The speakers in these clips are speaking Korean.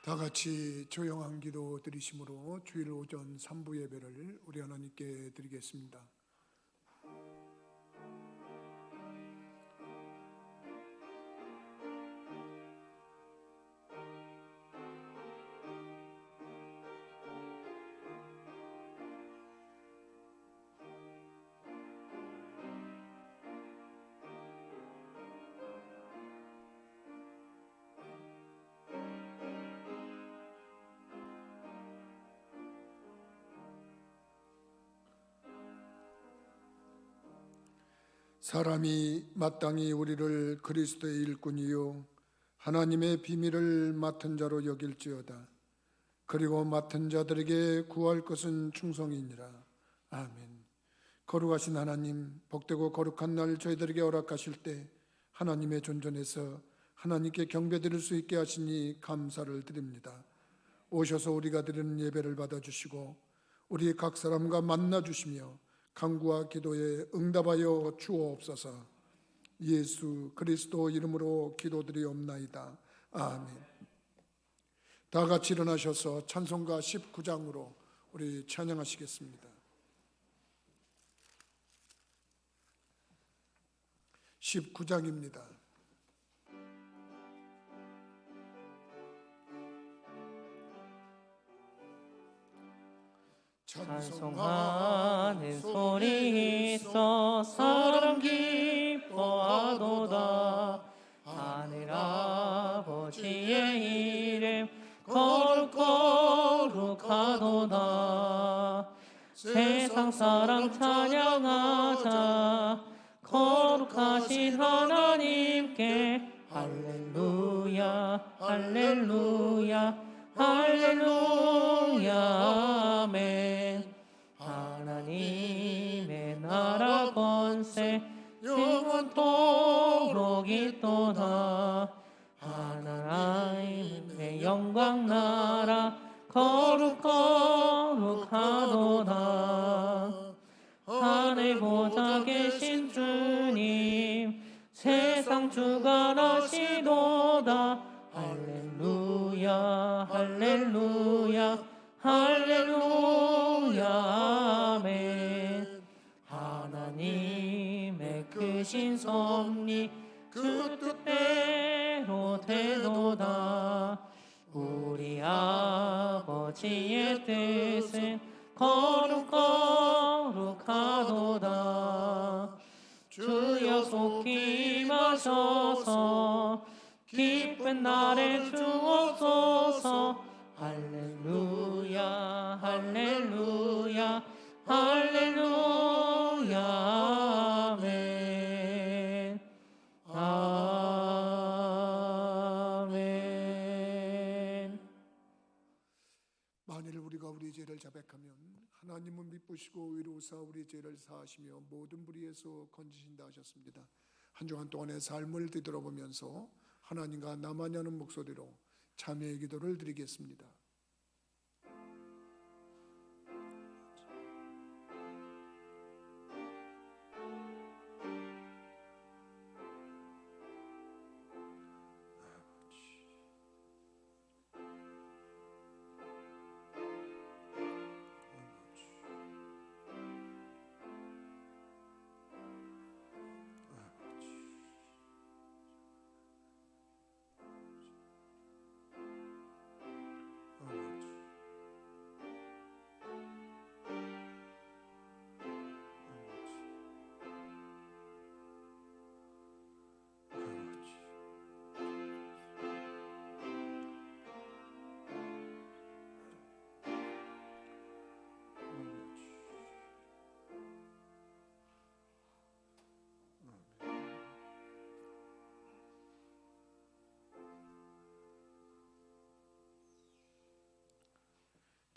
다 같이 조용한 기도 드리심으로 주일 오전 3부 예배를 우리 하나님께 드리겠습니다. 사람이 마땅히 우리를 그리스도의 일꾼이요 하나님의 비밀을 맡은 자로 여길지어다. 그리고 맡은 자들에게 구할 것은 충성이니라. 아멘. 거룩하신 하나님, 복되고 거룩한 날 저희들에게 허락하실 때 하나님의 존전에서 하나님께 경배드릴 수 있게 하시니 감사를 드립니다. 오셔서 우리가 드리는 예배를 받아주시고 우리 각 사람과 만나주시며 간구와 기도에 응답하여 주옵소서. 예수 그리스도 이름으로 기도드리옵나이다. 아멘. 다 같이 일어나셔서 찬송가 19장으로 우리 찬양하시겠습니다. 19장입니다. 찬송하는 소리 있어 사람 기뻐하도다. 하늘 아버지의 이름 거룩하도다. 세상 사람 찬양하자. 거룩하신 하나님께 할렐루야 할렐루야 할렐루야 아멘. 하나님의 나라 권세 영원토록 있도다. 하나님의 영광 나라 거룩하도다. 하늘 보좌 계신 주님 세상 주관하시도다. 할렐루야 할렐루야 할렐루야 아멘. 하나님의 크신 섭리 그 뜻대로 되도다. 우리 아버지의 뜻은 거룩하도다. 주여 속히 임하셔서 기쁜 날에 주옵소서. 할렐루야 할렐루야 할렐루야 아멘. 아멘. 만일 우리가 우리 죄를 자백하면 하나님은 미쁘시고 의로우사 우리 죄를 사하시며 모든 불의에서 건지신다 하셨습니다. 한 주간 동안의 삶을 뒤돌아보면서 하나님과 나만이 하는 목소리로 참회의 기도를 드리겠습니다.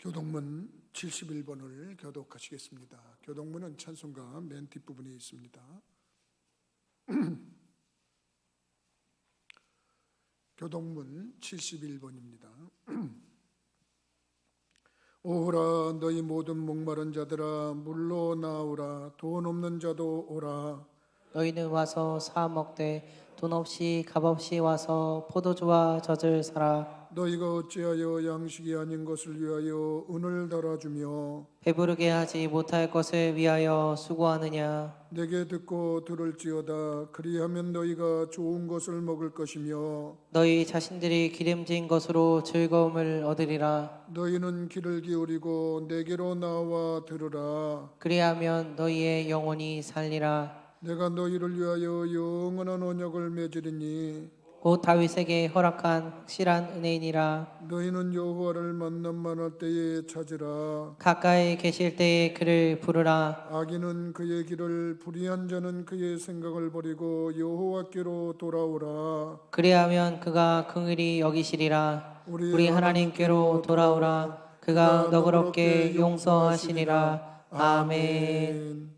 교동문 71번을 교독하시겠습니다. 교동문은 찬송가 맨 뒷부분에 있습니다. 교동문 71번입니다. 오라 너희 모든 목마른 자들아 물로 나오라. 돈 없는 자도 오라. 너희는 와서 사 먹되 돈 없이 값 없이 와서 포도주와 젖을 사라. 너희가 어찌하여 양식이 아닌 것을 위하여 은을 달아주며 배부르게 하지 못할 것을 위하여 수고하느냐. 내게 듣고 들을지어다. 그리하면 너희가 좋은 것을 먹을 것이며 너희 자신들이 기름진 것으로 즐거움을 얻으리라. 너희는 귀를 기울이고 내게로 나와 들으라. 그리하면 너희의 영혼이 살리라. 내가 너희를 위하여 영원한 언약을 맺으리니 곧 다윗에게 허락한 확실한 은혜이니라. 너희는 여호와를 만날 때에 찾으라. 가까이 계실 때에 그를 부르라. 악인은 그의 길을, 불의한 자는 그의 생각을 버리고 여호와께로 돌아오라. 그리하면 그가 긍휼히 여기시리라. 우리 하나님께로 돌아오라. 그가 너그럽게 용서하시리라. 아멘.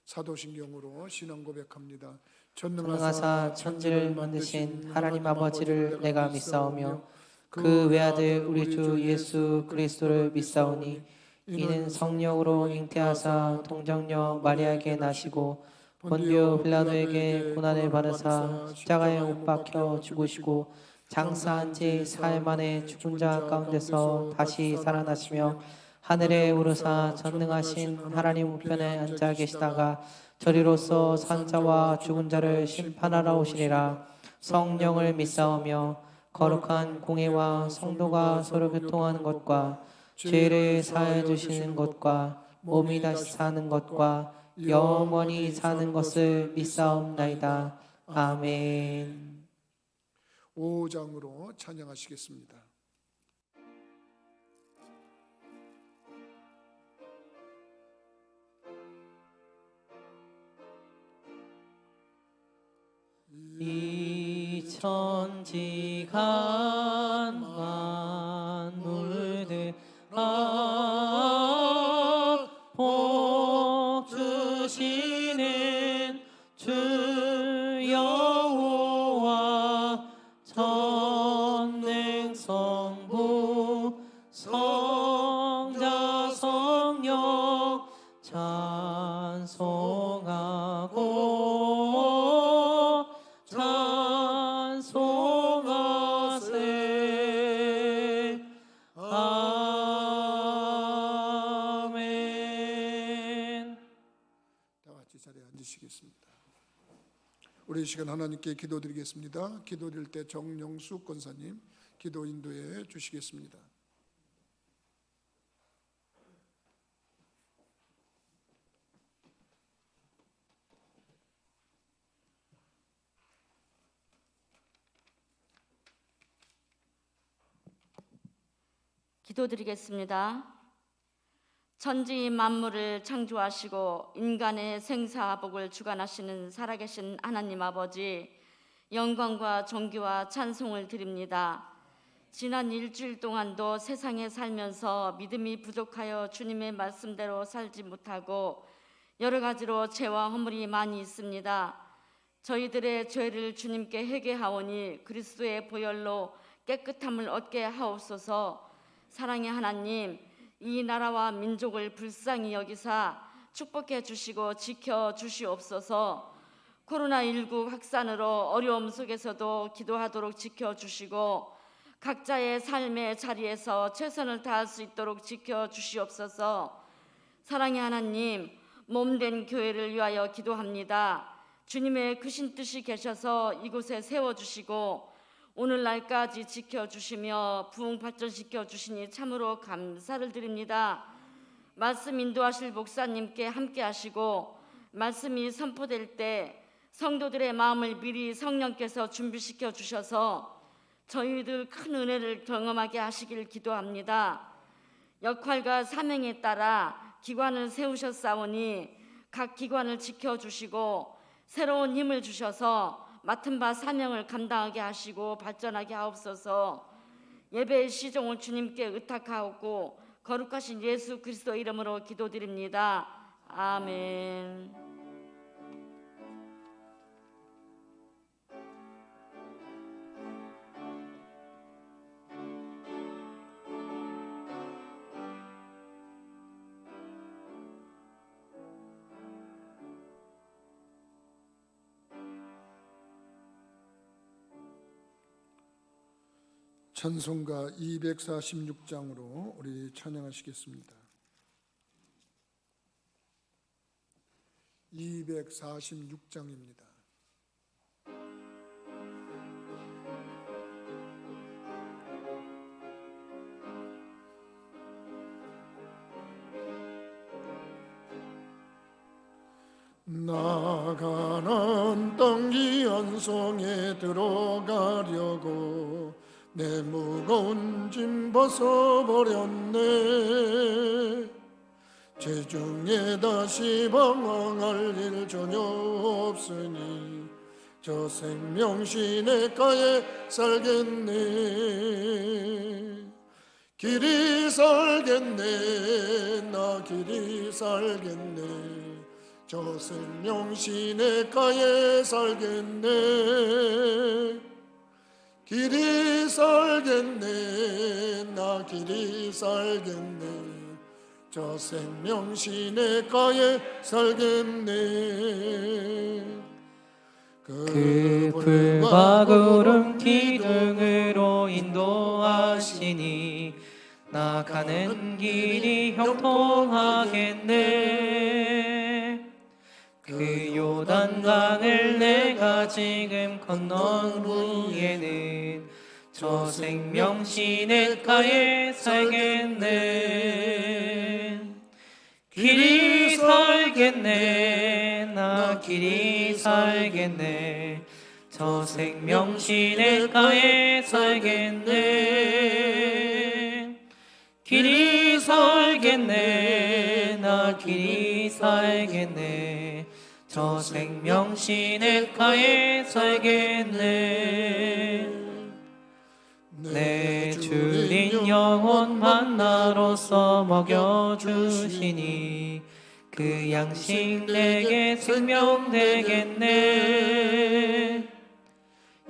사도신경으로 신앙 고백합니다. 전능하사 천지를 만드신 하나님 아버지를 내가 믿사오며 그 외아들 우리 주 예수 그리스도를 믿사오니 이는 성령으로 잉태하사 동정녀 마리아에게 나시고 본디오 빌라도에게 고난을 받으사 십자가에 못 박혀 죽으시고 장사한 지 사흘 만에 죽은 자 가운데서 다시 살아나시며 하늘에 오르사 전능하신 하나님 우편에 앉아 계시다가 저리로서 산자와 죽은 자를 심판하러 오시리라. 성령을 믿사오며 거룩한 공회와 성도가 서로 교통하는 것과 죄를 사하여 주시는 것과 몸이 다시 사는 것과 영원히 사는 것을 믿사옵나이다. 아멘. 5장으로 찬양하시겠습니다. 이 천지간 만물들 복 주시는 주 여호와 전능성부 성자 성령 찬송하고 찬송하세. 아멘. 다 같이 자리에 앉으시겠습니다. 우리 이 시간 하나님께 기도드리겠습니다. 기도드릴 때 정영숙 권사님 기도 인도해 주시겠습니다. 기도드리겠습니다. 천지 만물을 창조하시고 인간의 생사복을 주관하시는 살아계신 하나님 아버지, 영광과 존귀와 찬송을 드립니다. 지난 일주일 동안도 세상에 살면서 믿음이 부족하여 주님의 말씀대로 살지 못하고 여러 가지로 죄와 허물이 많이 있습니다. 저희들의 죄를 주님께 회개하오니 그리스도의 보혈로 깨끗함을 얻게 하옵소서. 사랑의 하나님, 이 나라와 민족을 불쌍히 여기사 축복해 주시고 지켜 주시옵소서. 코로나19 확산으로 어려움 속에서도 기도하도록 지켜 주시고 각자의 삶의 자리에서 최선을 다할 수 있도록 지켜 주시옵소서. 사랑의 하나님, 몸된 교회를 위하여 기도합니다. 주님의 크신 뜻이 계셔서 이곳에 세워주시고 오늘날까지 지켜주시며 부흥 발전시켜 주시니 참으로 감사를 드립니다. 말씀 인도하실 목사님께 함께 하시고 말씀이 선포될 때 성도들의 마음을 미리 성령께서 준비시켜 주셔서 저희들 큰 은혜를 경험하게 하시길 기도합니다. 역할과 사명에 따라 기관을 세우셨사오니 각 기관을 지켜주시고 새로운 힘을 주셔서 맡은 바 사명을 감당하게 하시고 발전하게 하옵소서. 예배의 시종을 주님께 의탁하옵고 거룩하신 예수 그리스도 이름으로 기도드립니다. 아멘. 찬송가 246장으로 우리 찬양하시겠습니다. 246장입니다. 나가는 땅 귀한 성에 들어가려고 내 무거운 짐 벗어버렸네. 재중에 다시 방황할 일 전혀 없으니 저 생명 시냇가에 살겠네. 길이 살겠네, 나 길이 살겠네. 저 생명 시냇가에 살겠네. 길이 살겠네, 나 길이 살겠네. 저 생명 시냇가에 살겠네. 그 불과 구름 기둥으로 인도하시니 나가는 길이 형통하겠네. 그 요단강을 내가 지금 건넌 후에는 저 생명 시냇가에 살겠네. 길이 살겠네, 나 길이 살겠네. 저 생명 시냇가에 살겠네. 길이 살겠네, 나 길이 살겠네. 저 생명 시냇가에 살겠네. 내 주린 영혼 만나로서 먹여주시니 그 양식 내게 생명 되겠네.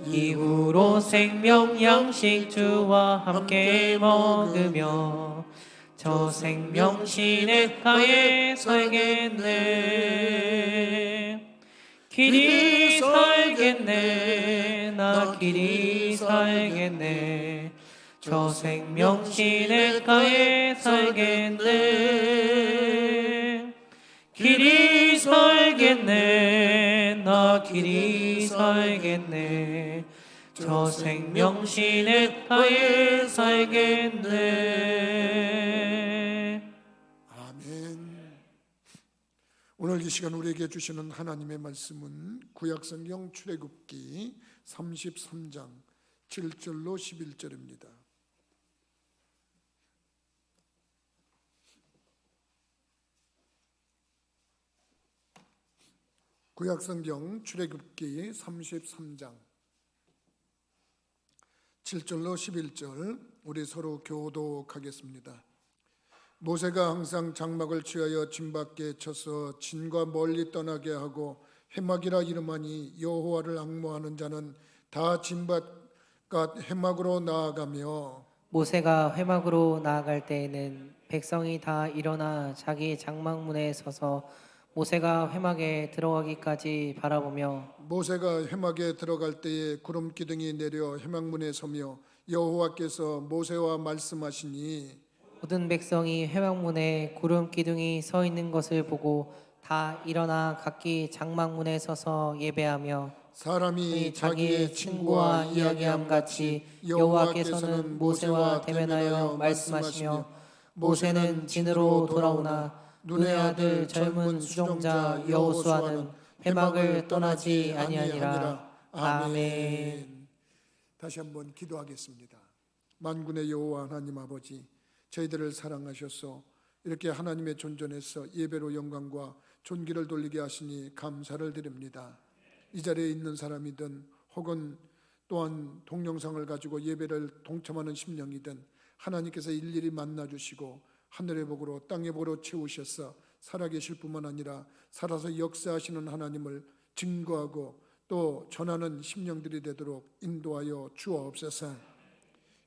이후로 생명 양식 주와 함께 먹으며 저 생명 시냇가에 살겠네. 길이 살겠네, 나 길이 살겠네. 저 생명 시냇가에 살겠네. 길이 살겠네, 나 길이 살겠네. 저 생명 시냇가에 살겠네. 아멘. 오늘 이 시간 우리에게 주시는 하나님의 말씀은 구약성경 출애굽기 33장 7절로 11절입니다. 구약성경 출애굽기 33장 7절로 11절 우리 서로 교독하겠습니다. 모세가 항상 장막을 취하여 진 밖에 쳐서 진과 멀리 떠나게 하고 해막이라 이름하니 여호와를 앙모하는 자는 다 진밭과 해막으로 나아가며. 모세가 회막으로 나아갈 때에는 백성이 다 일어나 자기 장막문에 서서 모세가 회막에 들어가기까지 바라보며 모세가 해막에 들어갈 때에 구름 기둥이 내려 해막문에 서며 여호와께서 모세와 말씀하시니 모든 백성이 회막문에 구름 기둥이 서 있는 것을 보고 다 일어나 각기 장막문에 서서 예배하며 사람이 자기의 친구와 이야기함 같이 여호와께서는 모세와 대면하여 말씀하시며 모세는 진으로 돌아오나 눈의 아들 젊은 수종자 여호수아는 해막을 떠나지 아니하니라. 아멘. 다시 한번 기도하겠습니다. 만군의 여호와 하나님 아버지, 저희들을 사랑하셔서 이렇게 하나님의 존전에서 예배로 영광과 존귀를 돌리게 하시니 감사를 드립니다. 이 자리에 있는 사람이든 혹은 또한 동영상을 가지고 예배를 동참하는 심령이든 하나님께서 일일이 만나주시고 하늘의 복으로 땅의 복으로 채우셔서 살아계실 뿐만 아니라 살아서 역사하시는 하나님을 증거하고 또 전하는 심령들이 되도록 인도하여 주옵소서.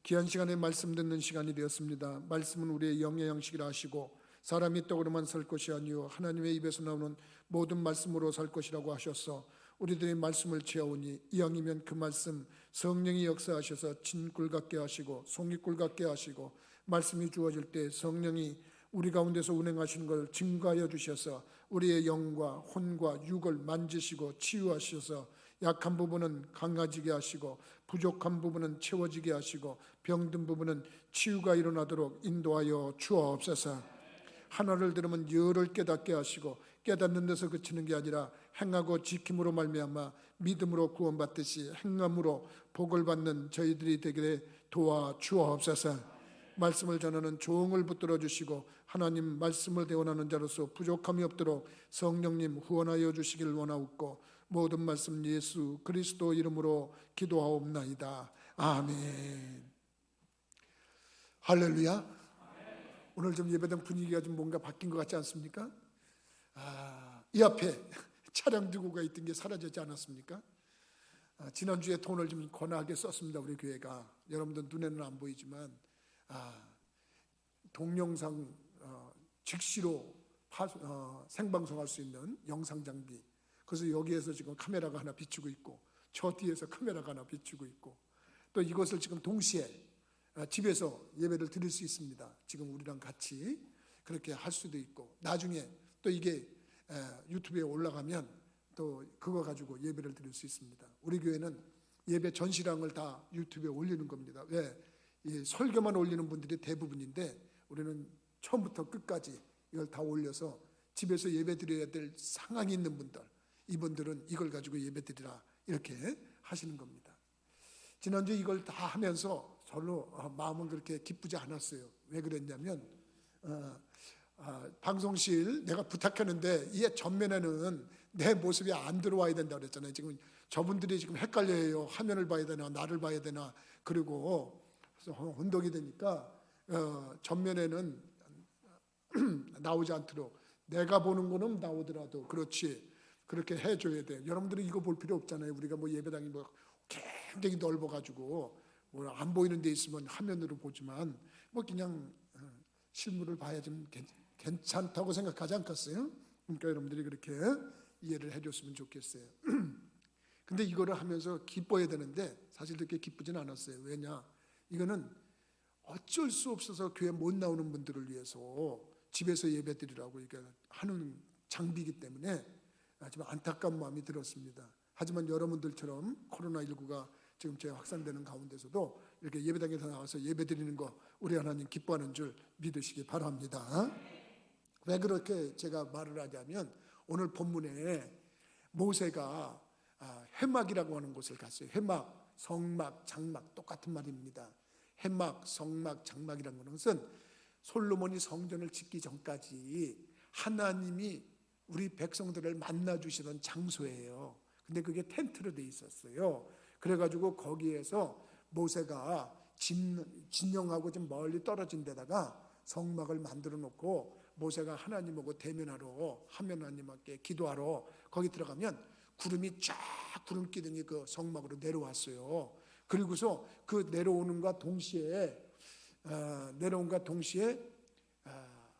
귀한 시간에 말씀 듣는 시간이 되었습니다. 말씀은 우리의 영의 양식이라 하시고 사람이 떡으로만 살 것이 아니요 하나님의 입에서 나오는 모든 말씀으로 살 것이라고 하셔서 우리들의 말씀을 채우니 이왕이면 그 말씀 성령이 역사하셔서 진꿀 같게 하시고 송이꿀 같게 하시고 말씀이 주어질 때 성령이 우리 가운데서 운행하시는 걸 증거하여 주셔서 우리의 영과 혼과 육을 만지시고 치유하셔서 약한 부분은 강해지게 하시고 부족한 부분은 채워지게 하시고 병든 부분은 치유가 일어나도록 인도하여 주옵소서. 하나를 들으면 열을 깨닫게 하시고 깨닫는 데서 그치는 게 아니라 행하고 지킴으로 말미암아 믿음으로 구원받듯이 행함으로 복을 받는 저희들이 되게 도와 주옵소서. 말씀을 전하는 종을 붙들어 주시고 하나님 말씀을 대원하는 자로서 부족함이 없도록 성령님 후원하여 주시길 원하옵고 모든 말씀 예수 그리스도 이름으로 기도하옵나이다. 아멘. 할렐루야. 오늘 좀 예배당 분위기가 좀 뭔가 바뀐 것 같지 않습니까? 이 앞에 차량 두고가 있던 게 사라지지 않았습니까? 지난주에 돈을 좀 권하게 썼습니다. 우리 교회가. 여러분들 눈에는 안 보이지만 동영상 즉시로 생방송할 수 있는 영상 장비. 그래서 여기에서 지금 카메라가 하나 비추고 있고 저 뒤에서 카메라가 하나 비추고 있고 또 이것을 지금 동시에 집에서 예배를 드릴 수 있습니다. 지금 우리랑 같이 그렇게 할 수도 있고 나중에 또 이게 유튜브에 올라가면 또 그거 가지고 예배를 드릴 수 있습니다. 우리 교회는 예배 전시량을 다 유튜브에 올리는 겁니다. 왜? 이 설교만 올리는 분들이 대부분인데 우리는 처음부터 끝까지 이걸 다 올려서 집에서 예배 드려야 될 상황이 있는 분들, 이분들은 이걸 가지고 예배 드리라 이렇게 하시는 겁니다. 지난주에 이걸 다 하면서 별로 마음은 그렇게 기쁘지 않았어요. 왜 그랬냐면 방송실 내가 부탁했는데 이 전면에는 내 모습이 안 들어와야 된다고 그랬잖아요. 지금 저분들이 지금 헷갈려요. 화면을 봐야 되나 나를 봐야 되나. 그리고 혼동이 되니까 전면에는 나오지 않도록 내가 보는 거는 나오더라도 그렇지 그렇게 해줘야 돼요. 여러분들이 이거 볼 필요 없잖아요. 우리가 뭐 예배당이 뭐 굉장히 넓어가지고 뭐 안 보이는 데 있으면 화면으로 보지만 뭐 그냥 실물을 봐야 좀 괜찮다고 생각하지 않겠어요? 그러니까 여러분들이 그렇게 이해를 해줬으면 좋겠어요. 근데 이거를 하면서 기뻐야 되는데 사실 그렇게 기쁘진 않았어요. 왜냐? 이거는 어쩔 수 없어서 교회 못 나오는 분들을 위해서 집에서 예배 드리라고 이렇게 하는 장비이기 때문에 좀 안타까운 마음이 들었습니다. 하지만 여러분들처럼 코로나19가 지금 제 확산되는 가운데서도 이렇게 예배당에서 나와서 예배 드리는 거 우리 하나님 기뻐하는 줄 믿으시기 바랍니다. 왜 그렇게 제가 말을 하냐면 오늘 본문에 모세가 회막이라고 하는 곳을 갔어요. 회막, 성막, 장막 똑같은 말입니다. 회막, 성막, 장막이라는 것은 솔로몬이 성전을 짓기 전까지 하나님이 우리 백성들을 만나 주시던 장소예요. 근데 그게 텐트로 돼 있었어요. 그래가지고 거기에서 모세가 진영하고 좀 멀리 떨어진 데다가 성막을 만들어 놓고 모세가 하나님하고 대면하러 하나님께 기도하러 거기 들어가면 구름이 쫙 구름 기둥이 그 성막으로 내려왔어요. 그리고서 그 내려오는과 동시에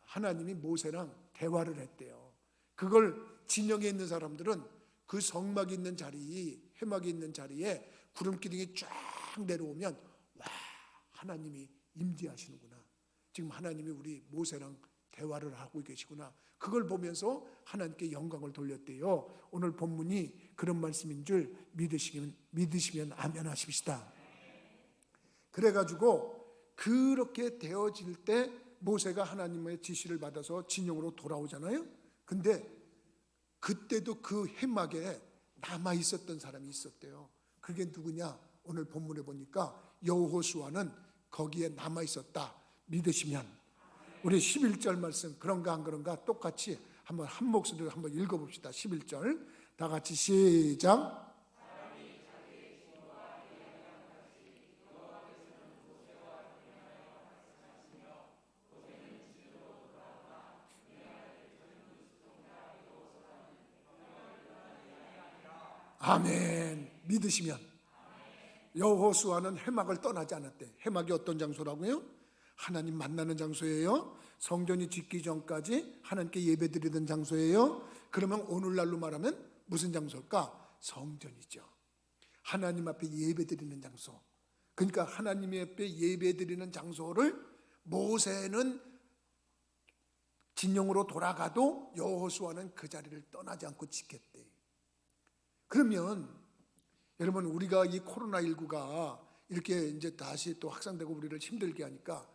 하나님이 모세랑 대화를 했대요. 그걸 진영에 있는 사람들은 그 성막이 있는 자리, 회막이 있는 자리에 구름 기둥이 쫙 내려오면 와, 하나님이 임재하시는구나. 지금 하나님이 우리 모세랑 대화를 하고 계시구나. 그걸 보면서 하나님께 영광을 돌렸대요. 오늘 본문이 그런 말씀인 줄 믿으시면 아멘 하십시다. 그래가지고 그렇게 되어질 때 모세가 하나님의 지시를 받아서 진영으로 돌아오잖아요. 근데 그때도 그 회막에 남아 있었던 사람이 있었대요. 그게 누구냐? 오늘 본문에 보니까 여호수아는 거기에 남아 있었다. 믿으시면 우리 11절 말씀 그런가 안 그런가 똑같이 한번 한 목소리로 한번 읽어봅시다. 11절 다 같이 시작. 아멘. 믿으시면 여호수아는 회막을 떠나지 않았대. 회막이 어떤 장소라고요? 하나님 만나는 장소예요. 성전이 짓기 전까지 하나님께 예배드리던 장소예요. 그러면 오늘날로 말하면 무슨 장소일까? 성전이죠. 하나님 앞에 예배드리는 장소. 그러니까 하나님 앞에 예배드리는 장소를 모세는 진영으로 돌아가도 여호수아는 그 자리를 떠나지 않고 지켰대. 그러면 여러분, 우리가 이 코로나19가 이렇게 이제 다시 또 확산되고 우리를 힘들게 하니까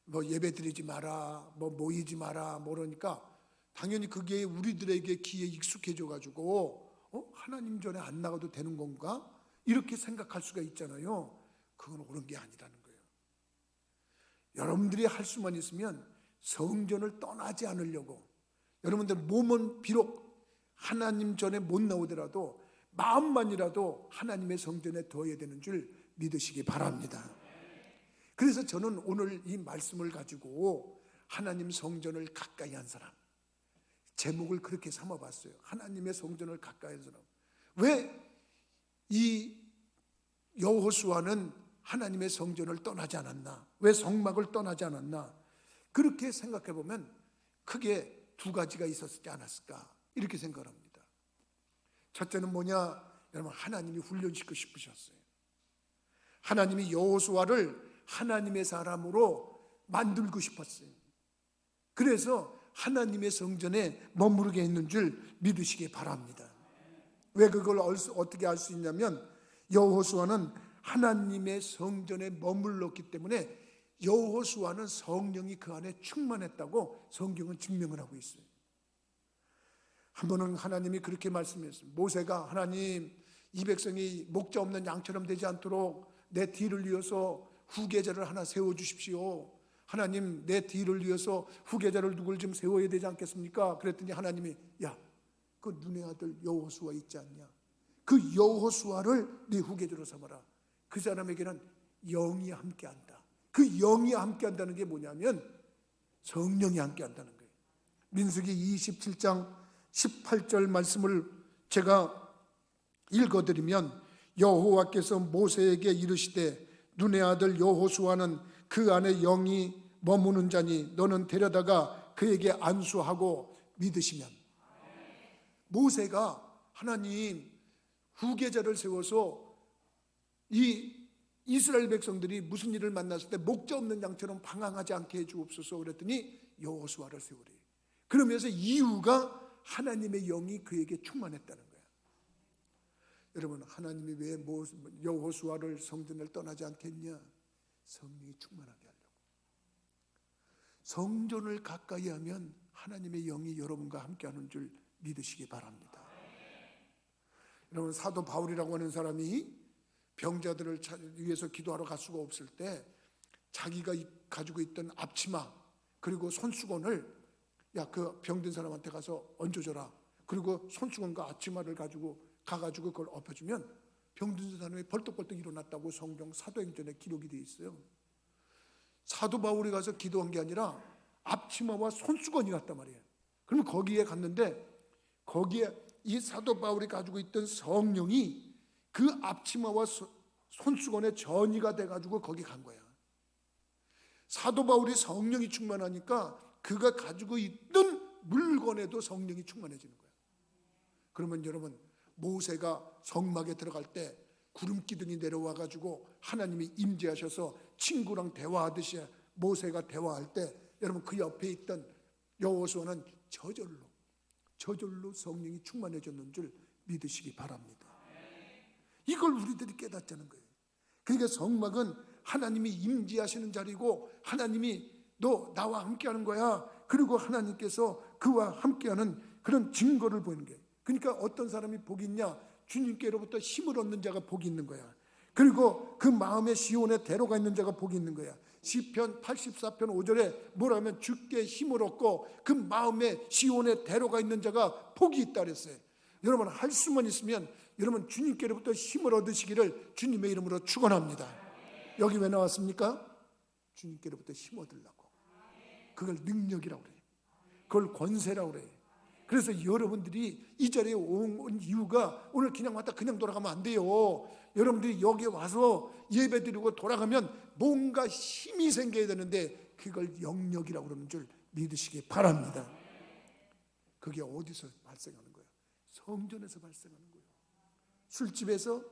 뭐 예배드리지 마라, 뭐 모이지 마라, 그러니까 당연히 그게 우리들에게 귀에 익숙해져 가지고 하나님 전에 안 나가도 되는 건가? 이렇게 생각할 수가 있잖아요. 그건 옳은 게 아니라는 거예요. 여러분들이 할 수만 있으면 성전을 떠나지 않으려고, 여러분들 몸은 비록 하나님 전에 못 나오더라도 마음만이라도 하나님의 성전에 둬야 되는 줄 믿으시기 바랍니다. 그래서 저는 오늘 이 말씀을 가지고 하나님 성전을 가까이 한 사람, 제목을 그렇게 삼아봤어요. 하나님의 성전을 가까이 한 사람. 왜 이 여호수아는 하나님의 성전을 떠나지 않았나? 왜 성막을 떠나지 않았나? 그렇게 생각해 보면 크게 두 가지가 있었지 않았을까? 이렇게 생각을 합니다. 첫째는 뭐냐? 여러분, 하나님이 훈련시키고 싶으셨어요. 하나님이 여호수아를 하나님의 사람으로 만들고 싶었어요. 그래서 하나님의 성전에 머무르게 했는 줄 믿으시기 바랍니다. 왜 그걸 어떻게 알 수 있냐면, 여호수아는 하나님의 성전에 머물렀기 때문에 여호수아는 성령이 그 안에 충만했다고 성경은 증명을 하고 있어요. 한 번은 하나님이 그렇게 말씀했어요. 모세가, 하나님, 이 백성이 목자 없는 양처럼 되지 않도록 내 뒤를 이어서 후계자를 하나 세워주십시오. 하나님, 내 뒤를 이어서 후계자를 누굴 좀 세워야 되지 않겠습니까? 그랬더니 하나님이, 야, 그 눈의 아들 여호수아 있지 않냐? 그 여호수아를 네 후계자로 삼아라. 그 사람에게는 영이 함께한다. 그 영이 함께한다는 게 뭐냐면 성령이 함께한다는 거예요. 민수기 27장 18절 말씀을 제가 읽어드리면, 여호와께서 모세에게 이르시되 눈의 아들 여호수아는 그 안에 영이 머무는 자니 너는 데려다가 그에게 안수하고 믿으시면. 모세가 하나님, 후계자를 세워서 이 이스라엘 백성들이 무슨 일을 만났을 때 목자 없는 양처럼 방황하지 않게 해주옵소서 그랬더니 여호수아를 세우래. 그러면서 이유가 하나님의 영이 그에게 충만했다는 거야. 여러분, 하나님이 왜 여호수아를 성전을 떠나지 않겠냐? 성령이 충만하게 하려고. 성전을 가까이 하면 하나님의 영이 여러분과 함께하는 줄 믿으시기 바랍니다. 여러분, 사도 바울이라고 하는 사람이 병자들을 위해서 기도하러 갈 수가 없을 때 자기가 가지고 있던 앞치마 그리고 손수건을, 야, 그 병든 사람한테 가서 얹어줘라. 그리고 손수건과 앞치마를 가가지고 그걸 엎어주면 병든 사람이 벌떡벌떡 일어났다고 성경 사도행전에 기록이 되어 있어요. 사도 바울이 가서 기도한 게 아니라 앞치마와 손수건이 갔단 말이에요. 그러면 거기에 갔는데, 거기에 이 사도 바울이 가지고 있던 성령이 그 앞치마와 손수건의 전이가 돼가지고 거기 간 거야. 사도 바울이 성령이 충만하니까 그가 가지고 있던 물건에도 성령이 충만해지는 거야. 그러면 여러분, 모세가 성막에 들어갈 때 구름 기둥이 내려와가지고 하나님이 임재하셔서 친구랑 대화하듯이 모세가 대화할 때, 여러분, 그 옆에 있던 여호수아는 저절로 성령이 충만해졌는 줄 믿으시기 바랍니다. 이걸 우리들이 깨닫자는 거예요. 그러니까 성막은 하나님이 임재하시는 자리고, 하나님이 너 나와 함께하는 거야. 그리고 하나님께서 그와 함께하는 그런 증거를 보이는 거예요. 그러니까 어떤 사람이 복이 있냐? 주님께로부터 힘을 얻는 자가 복이 있는 거야. 그리고 그 마음에 시온의 대로가 있는 자가 복이 있는 거야. 시편 84편 5절에 뭐라 하면 주께 힘을 얻고 그 마음에 시온의 대로가 있는 자가 복이 있다 그랬어요. 여러분, 할 수만 있으면 여러분 주님께로부터 힘을 얻으시기를 주님의 이름으로 축원합니다. 여기 왜 나왔습니까? 주님께로부터 힘 얻으려고. 그걸 능력이라고 그래요. 그걸 권세라고 그래요. 그래서 여러분들이 이 자리에 온 이유가 오늘 그냥 왔다 그냥 돌아가면 안 돼요. 여러분들이 여기에 와서 예배드리고 돌아가면 뭔가 힘이 생겨야 되는데 그걸 영역이라고 그러는 줄 믿으시기 바랍니다. 그게 어디서 발생하는 거예요? 성전에서 발생하는 거예요. 술집에서?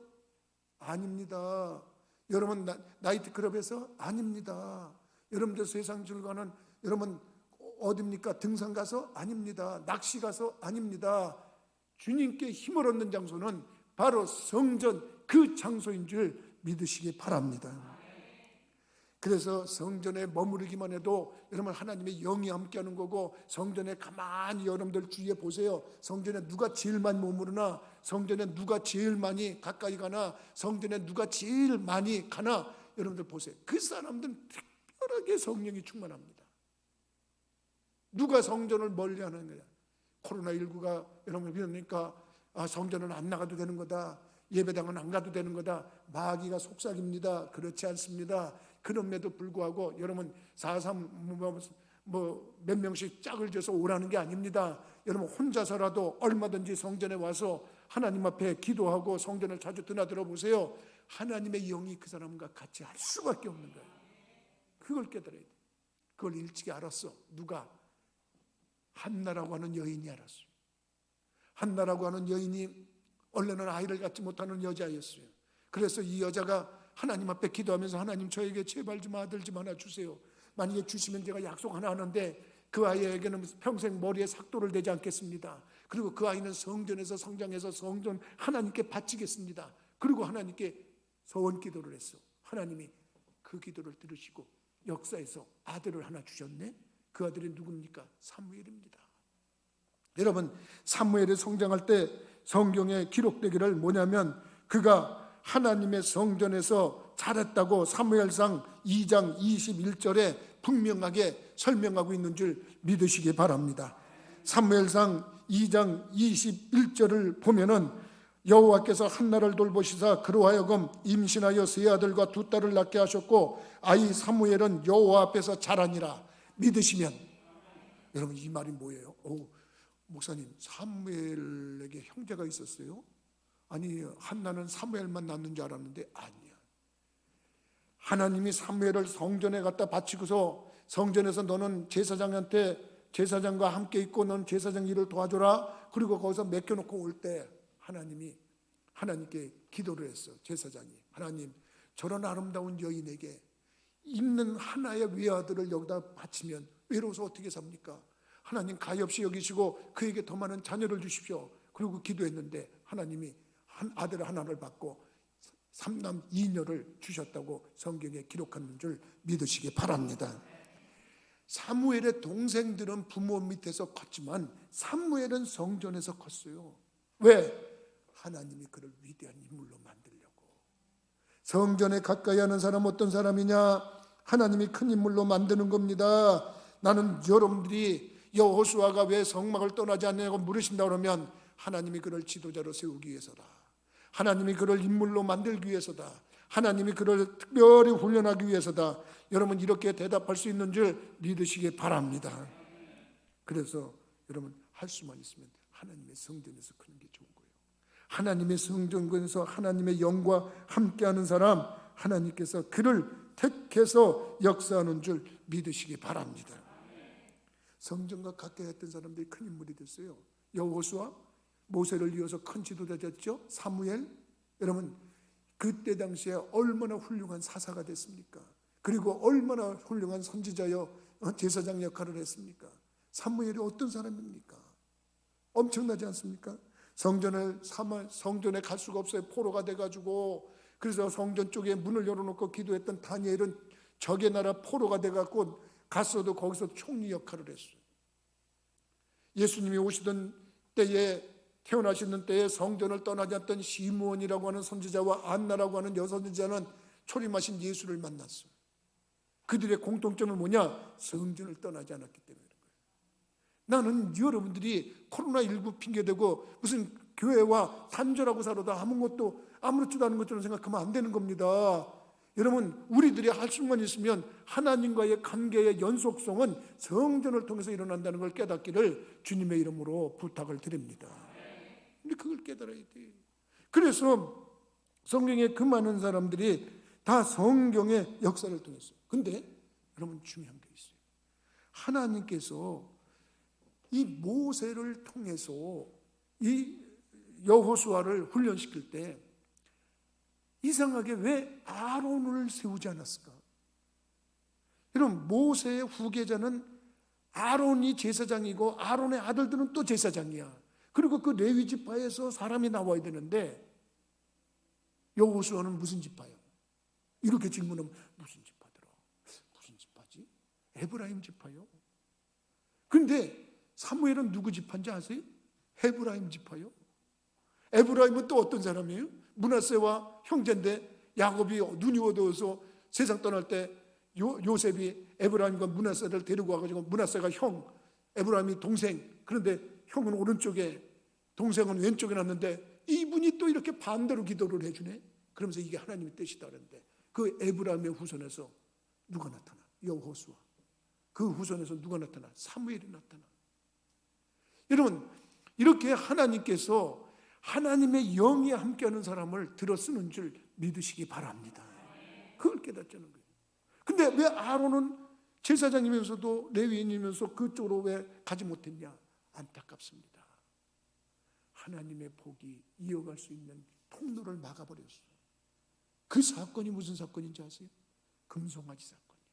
아닙니다. 여러분 나이트클럽에서? 아닙니다. 여러분들 세상 즐거워하는 여러분 어딥니까? 등산 가서? 아닙니다. 낚시 가서? 아닙니다. 주님께 힘을 얻는 장소는 바로 성전 그 장소인 줄 믿으시기 바랍니다. 그래서 성전에 머무르기만 해도 여러분 하나님의 영이 함께하는 거고, 성전에 가만히 여러분들 주위에 보세요. 성전에 누가 제일 많이 머무르나, 성전에 누가 제일 많이 가까이 가나, 성전에 누가 제일 많이 가나, 여러분들 보세요. 그 사람들은 특별하게 성령이 충만합니다. 누가 성전을 멀리하는 거야? 코로나19가 여러분 그러니까 성전은 안 나가도 되는 거다, 예배당은 안 가도 되는 거다, 마귀가 속삭입니다. 그렇지 않습니다. 그럼에도 불구하고 여러분 4.3 몇 명씩 짝을 져서 오라는 게 아닙니다. 여러분 혼자서라도 얼마든지 성전에 와서 하나님 앞에 기도하고 성전을 자주 드나들어 보세요. 하나님의 영이 그 사람과 같이 할 수밖에 없는 거예요. 그걸 깨달아야 돼. 그걸 일찍이 알았어. 누가? 한나라고 하는 여인이 알았어요. 한나라고 하는 여인이 원래는 아이를 갖지 못하는 여자였어요. 그래서 이 여자가 하나님 앞에 기도하면서, 하나님 저에게 제발 좀 아들 좀 하나 주세요. 만약에 주시면 제가 약속 하나 하는데 그 아이에게는 평생 머리에 삭도를 대지 않겠습니다. 그리고 그 아이는 성전에서 성장해서 성전 하나님께 바치겠습니다. 그리고 하나님께 서원 기도를 했어. 하나님이 그 기도를 들으시고 역사에서 아들을 하나 주셨네. 그 아들이 누굽니까? 사무엘입니다. 여러분 사무엘이 성장할 때 성경에 기록되기를 뭐냐면, 그가 하나님의 성전에서 자랐다고 사무엘상 2장 21절에 분명하게 설명하고 있는 줄 믿으시기 바랍니다. 사무엘상 2장 21절을 보면은 여호와께서 한나를 돌보시사 그로 하여금 임신하여 세 아들과 두 딸을 낳게 하셨고 아이 사무엘은 여호와 앞에서 자라니라. 믿으시면, 여러분 이 말이 뭐예요? 목사님 사무엘에게 형제가 있었어요? 아니 한나는 사무엘만 낳는 줄 알았는데 아니야. 하나님이 사무엘을 성전에 갖다 바치고서 성전에서 너는 제사장한테 제사장과 함께 있고 넌 제사장 일을 도와줘라. 그리고 거기서 맡겨놓고 올 때 하나님이 하나님께 기도를 했어. 제사장이, 하나님 저런 아름다운 여인에게 있는 하나의 외아들을 여기다 바치면 외로워서 어떻게 삽니까? 하나님 가엾이 여기시고 그에게 더 많은 자녀를 주십시오. 그리고 기도했는데 하나님이 한 아들 하나를 받고 3남 2녀를 주셨다고 성경에 기록하는 줄 믿으시기 바랍니다. 사무엘의 동생들은 부모 밑에서 컸지만 사무엘은 성전에서 컸어요. 왜? 하나님이 그를 위대한 인물로 만들려고. 성전에 가까이 하는 사람 어떤 사람이냐? 하나님이 큰 인물로 만드는 겁니다. 나는 여러분들이 여호수아가 왜 성막을 떠나지 않냐고 물으신다 그러면 하나님이 그를 지도자로 세우기 위해서다. 하나님이 그를 인물로 만들기 위해서다. 하나님이 그를 특별히 훈련하기 위해서다. 여러분 이렇게 대답할 수 있는 줄 믿으시기 바랍니다. 그래서 여러분 할 수만 있으면 하나님의 성전에서 크는 게 좋은 거예요. 하나님의 성전에서 하나님의 영과 함께하는 사람, 하나님께서 그를 택해서 역사하는 줄 믿으시기 바랍니다. 성전과 가까이 했던 사람들이 큰 인물이 됐어요. 여호수아, 모세를 이어서 큰 지도자 됐죠. 사무엘, 여러분 그때 당시에 얼마나 훌륭한 사사가 됐습니까? 그리고 얼마나 훌륭한 선지자여 제사장 역할을 했습니까? 사무엘이 어떤 사람입니까? 엄청나지 않습니까? 성전에 갈 수가 없어요. 포로가 돼가지고. 그래서 성전 쪽에 문을 열어놓고 기도했던 다니엘은 적의 나라 포로가 돼갖고 갔어도 거기서 총리 역할을 했어요. 예수님이 오시던 때에, 태어나시는 때에 성전을 떠나지 않던 시므온이라고 하는 선지자와 안나라고 하는 여선지자는 초림하신 예수를 만났어요. 그들의 공통점은 뭐냐? 성전을 떠나지 않았기 때문에 그런 거예요. 나는 여러분들이 코로나19 핑계대고 무슨 교회와 단절하고 살아도 아무렇지도 않은 것처럼 생각하면 안 되는 겁니다. 여러분 우리들이 할 수만 있으면 하나님과의 관계의 연속성은 성전을 통해서 일어난다는 걸 깨닫기를 주님의 이름으로 부탁을 드립니다. 근데 그걸 깨달아야 돼. 그래서 성경에 그 많은 사람들이 다 성경의 역사를 통해서. 근데 여러분 중요한 게 있어요. 하나님께서 이 모세를 통해서 이 여호수아를 훈련시킬 때 이상하게 왜 아론을 세우지 않았을까? 여러분, 모세의 후계자는 아론이 제사장이고 아론의 아들들은 또 제사장이야. 그리고 그 레위 지파에서 사람이 나와야 되는데 여호수아는 무슨 지파예요? 이렇게 질문하면 무슨 지파더라? 무슨 지파지? 에브라임 지파요. 그런데 사무엘은 누구 지파인지 아세요? 에브라임 지파요. 에브라임은 또 어떤 사람이에요? 므낫세와 형제인데 야곱이 눈이 어두워서 세상 떠날 때 요셉이 에브라임과 므낫세를 데리고 와가지고 므낫세가 형, 에브라임이 동생. 그런데 형은 오른쪽에 동생은 왼쪽에 놨는데 이분이 또 이렇게 반대로 기도를 해주네. 그러면서 이게 하나님의 뜻이다 그랬는데 그 에브라임의 후손에서 누가 나타나? 여호수아. 그 후손에서 누가 나타나? 사무엘이 나타나. 여러분, 이렇게 하나님께서 하나님의 영이 함께하는 사람을 들어 쓰는 줄 믿으시기 바랍니다. 그걸 깨닫자는 거예요. 근데 왜 아론은 제사장이면서도 레위인이면서 그쪽으로 왜 가지 못했냐? 안타깝습니다. 하나님의 복이 이어갈 수 있는 통로를 막아버렸어요. 그 사건이 무슨 사건인지 아세요? 금송아지 사건이에요.